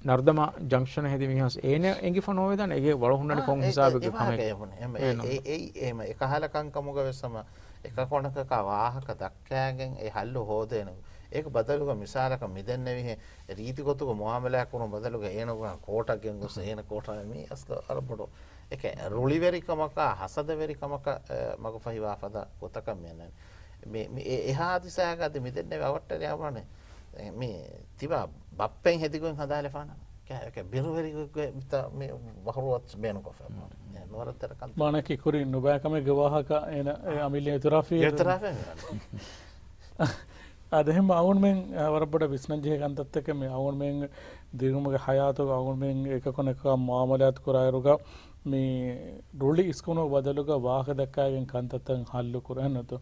නර්දම ජංක්ෂන හෙදි මිහස් ඒන එංගි ෆනෝ වේදන ඒගේ වලහුන්නට කොන් හිසාබක කමේ එහෙම එකහලකම් කමුග වෙසම එක කොනක වාහක දක්කෑගෙන් ඒ හල්ලු හෝදේන ඒක බදලුක මිසාලක මිදෙන්න විහෙ රීති ගොතුක මොහමලයක් වුණ බදලුක ඒනගුණ කෝටක්ගෙන් ගොස් ඒන කෝටා මේ අස්ක අරබඩෝ ඒක රුලි වෙරිකමක හසද වෙරිකමක මග ෆහිවා ෆද ගොතකම් යන්නේ මේ එහා දිසාගත මිදෙන්න වවට්ටල යවන්නේ මේ තිබා බප්පෙන් හෙදිකුන් හදාලා ෆාන ඒක බිරුවෙරික මේ වහරුවත් බේන කොෆ නවරතර කන් මානකි කුරි නුබෑකම ගවාහක එන අමිලිය තුරාෆී අදහෙම අවුන් මෙන් වරබඩ විස්නජය ගන්තත්තක මේ අවුන් මෙන් දිරුමගේ හයාතුක අවුන් මෙන් එක කොනක මාමලයත් කුරායරුග මේ රුලි ඉස්කුණු බදලුග වාහක දක්කාගෙන් කන්තත්තන් හල්ලු කුරහන්නතු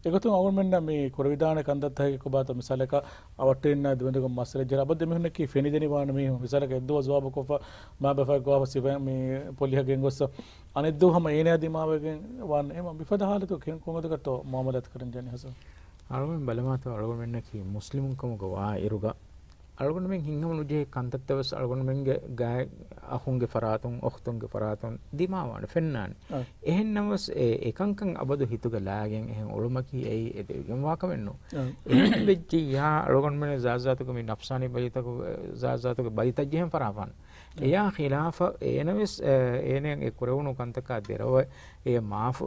එකතු අවුන් මෙන්න මේ කුරවිධාන කන්තත්තහක කොබාත මිසලක අවටෙන්න දෙවඳක මස්සල ජර අබද මෙහුනකි ෆෙනිදෙනි වාන මේ මිසලක එද්දුව ජවාබ කොෆ මා බෆ ගවාව සිබ මේ පොලිහගෙන් ගොස්ස අනෙද්දු හැම ඒන දිමාවගෙන් වාන එම බිෆද ಹಾಲತು කොමදකට මාමලත් කරන් ජනි හස අලුගොන් බලමාත අලුගොන් මෙන්න කි මුස්ලිමුන්කම ගවා ඉරුග අලුගොන් මෙන් හිංගම නුජේ කන්තත්තවස් අලුගොන් මෙන්ගේ ගාය අහුන්ගේ ෆරාතුන් ඔක්තුන්ගේ ෆරාතුන් දිමාවන ෆෙන්නාන එහෙන්නවස් එකංකන් අබදු හිතුග ලාගෙන් එහෙන් ඔළුමකි ඒ එදෙගෙන් වාක වෙන්නෝ එහෙන් වෙච්චි යා අලුගොන් මෙන් ජාසාතුක මේ නෆ්සානි බලිතක ජාසාතුක බලිතජ්ජෙන් ෆරාපන් එයා ඛිලාෆ එනවස් එනෙන් ඒ කුරවුණු කන්තක දෙරව ඒ මාෆ්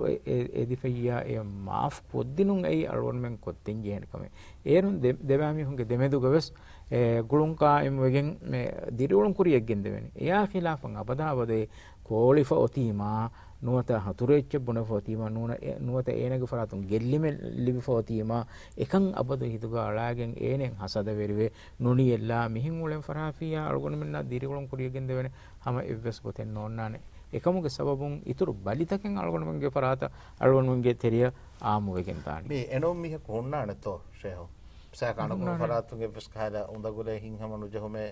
එදිෆියා ඒ මාෆ් කොද්දිනුන් ඒ අලුගොන් මෙන් කොත්තින් ජේනකම ඒරුන් දෙබෑමි හුන්ගේ දෙමෙදු ගවස් ගුළුන්කා එම් වගෙන් මේ දිරිවුලුන් කුරියක් ගෙන්ද වෙන්නේ එයා ඛිලාෆන් අබදාවදේ කෝලිෆ ඔතීමා නුවත හතුරෙච්ච බොන ෆෝතීමා නුවත ඒනගේ ෆරාතුන් ගෙල්ලිමෙ ලිබි ෆෝතීමා එකන් අබද හිතුග අලාගෙන් ඒනෙන් හසද වෙරිවේ නුනි එල්ලා මිහින් උලෙන් ෆරාෆියා අලුගොන මෙන්න දිරිවුලුන් කුරියක් ගෙන්ද වෙන්නේ හැම එවස් ගොතෙන් නොන්නානේ එකමුගේ සබබුන් ඉතුරු බලිතකෙන් අලුගොන මෙන්ගේ ෆරාත අලුගොන මෙන්ගේ තෙරිය ආමු වෙගෙන් තානි මේ එනොම් මිහ කොන්නානතෝ ෂේහෝ සාකනක ෆරාතුගේ විස්කාලා උඳගුලේ හින්හමනු ජහමේ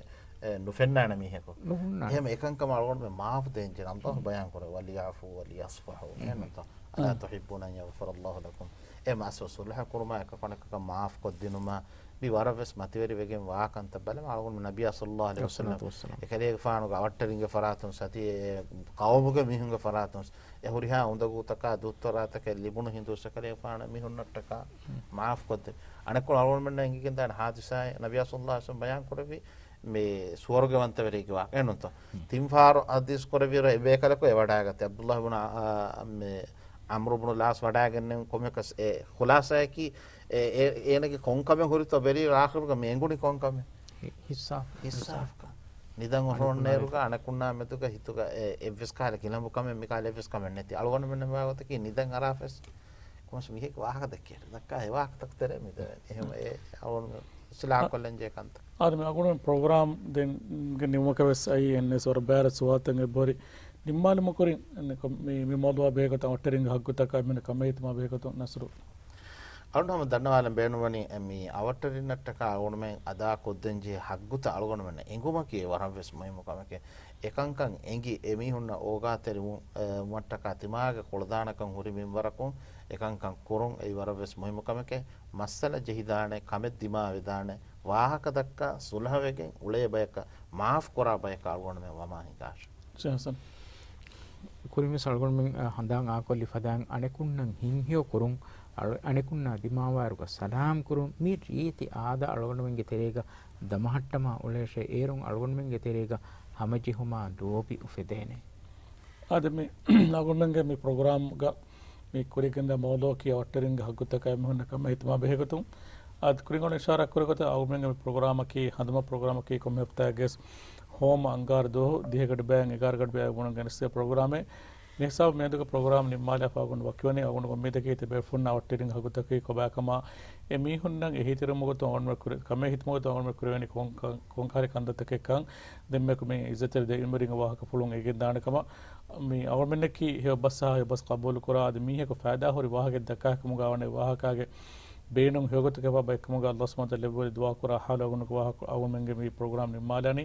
නුෆෙන්නාන මිහකෝ එහෙම එකංකම අලුගොන මේ මාෆ් දෙන්ජ නම් තෝ බයන් කර වලියාෆු වලියස්ෆහු එනත අලා තුහිබුන අන් යග්ෆර අල්ලාහ් ලකුම් එම අසවසුල්හ කුරුමා එක කොනක මාෆ් කොද්දිනුමා බි වරවස් මතිවරි වෙගෙන් වාකන්ත බලම අලුගොන නබිය සල්ලල්ලාහු අලයිහි වසල්ලම් එකලේ ෆානුග අවට්ටරින්ගේ ෆරාතුන් සති කවමුගේ මිහුන්ගේ ෆරාතුන් එහුරිහා උඳගුතක දුත්තරාතක ලිබුණු හින්දුස කලේ ෆාන මිහුන්නට්ටක මාෆ් කොද්ද අනකොල අලුගොන මෙන්න එංගිගෙන් දාන හාදිසාය නබිය සල්ලල්ලාහු අලයිහි වසල්ලම් බයන් කරවි මේ ස්වර්ගවන්ත වෙරේකවා එනොත තිම්ෆාර අදිස් කරවිර එබේකලක එවඩාගත අබ්දුල්ලාහ් ඉබ්න මේ අම්ර් ඉබ්න ලාස් වඩාගෙන කොමකස් ඒ ખુલાසායකි ඒනගේ කොන්කම හොරිත බෙරි ආඛිරක මේඟුනි කොන්කම හිස්සාෆ් නිදන් ඔරොන්නේරුක අනකුණා මෙතුක හිතුක එවස් කාල කිලම්බ කම මේ කාල එවස් කම නැති අලුගොන මෙන්න මාවත කි නිදන් අරාෆස් කොමස් මිහෙක් වාහක දක්කියට දක්කා ඒ වාහක තක්තර මෙද එහෙම ඒ අලුගොන සිලා කොල්ලන් ජේකන්ත ආදම අගුණ ප්‍රෝග්‍රාම් දෙන් නිමකවස් අයි එන්නේ සොර බෑර සුවාතන් බොරි නිම්මාලම කොරින් මේ මොදවා බේකත ඔටරින් හග්ගතක මෙන්න කමේතම බේකත නසරු ಅವನು ದಂಡವಾಲ ಬೇಣುವನಿ ಎಮ್ಮಿ ಅವಟ್ಟರಿನಟ್ಟಕ ಅವಣಮೆ ಅದಾ ಕೊದ್ದಂಜಿ ಹಗ್ಗುತ ಅಳಗೊಂಡಮನೆ ಎಂಗುಮಕಿ ವರವೆಸ್ ಮೈಮುಕಮಕೆ ಎಕಂಕಂ ಎಂಗಿ ಎಮಿಹುನ್ನ ಓಗಾತೆರಿ ಮಟ್ಟಕ ತಿಮಾಗ ಕೊಳದಾನಕಂ ಹುರಿ ಮಿಂವರಕು ಎಕಂಕಂ ಕುರುಂ ಐ ವರವೆಸ್ ಮೈಮುಕಮಕೆ ಮಸ್ಸಲ ಜಹಿದಾಣೆ ಕಮೆದ್ ದಿಮಾ ವಿದಾಣೆ ವಾಹಕ ದಕ್ಕ ಸುಲಹವೆಗೆ ಉಳೆ ಬಯಕ ಮಾಫ್ ಕೊರಾ ಬಯಕ ಅಳಗೊಂಡಮೆ ವಮಾಹಿಕಾಶ್ Jason. ಕುರಿಮಿ ಸಳ್ಗೊಂಡು ಹಂದಾಂಗ್ ಆಕೊಲ್ಲಿ ಫದಾಂಗ್ ಅಣೆಕುನ್ನಂಗ್ ಹಿಂಹಿಯೋ ಕುರುಂ ಅಣೆಕುನ್ನ ದಿಮಾವಾರುಗ ಸಲಾಂ ಕುರುಂ ಮೀ ರೀತಿ ಆದ ಅಳಗೊಂಡುಮೆಂಗೆ ತೆರೆಗ ದಮಹಟ್ಟಮ ಉಳೇಶೆ ಏರುಂ ಅಳಗೊಂಡುಮೆಂಗೆ ತೆರೆಗ ಹಮಜಿ ಹುಮಾ ಡೋಬಿ ಉಫೆದೇನೆ ಆದಮಿ ಅಳಗೊಂಡುಮೆಂಗೆ ಮಿ ಪ್ರೋಗ್ರಾಮ್ ಗ ಮಿ ಕುರಿಕಿಂದ ಮೌಲೋಕಿ ಒಟ್ಟರಿಂಗ ಹಗ್ಗುತ್ತ ಕೈಮುನ್ನ ಕಮ ಹಿತಮಾ ಬೆಹಗತು ad kuringon ishara kurigota awmenga program ki hadma program ki kom hepta ges home angar do dihegad bang egar gad bang gon ganse program e nehsaw meduga program nimmala fagun wakwani agun gommede ki te be funna ottering haguta ki ko bakama e mi hunnan e hitiru mugoto on kur kame hitmugoto on kurweni konkari kandata ke kan demme ko me izzeter de imringa wahaka fulun ege danakama mi awmenne ki he bassa he bas qabul kura ad mi he ko faida hori wahage dakka kumuga wane wahaka ge بينهم هيوغت كفا بايكموغا الله سبحانه وتعالى لبول دعاء كرا حاله ونك واه او منغي مي بروجرام نمالاني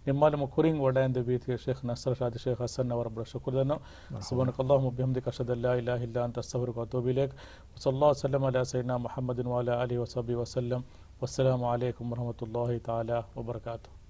نمال مكورين ودان دي بيت الشيخ نصر شاد الشيخ حسن ورب شكر لنا سبحانك اللهم وبحمدك اشهد ان لا اله الا انت استغفرك واتوب اليك وصلى الله وسلم على سيدنا محمد وعلى اله وصحبه وسلم والسلام عليكم ورحمه الله تعالى وبركاته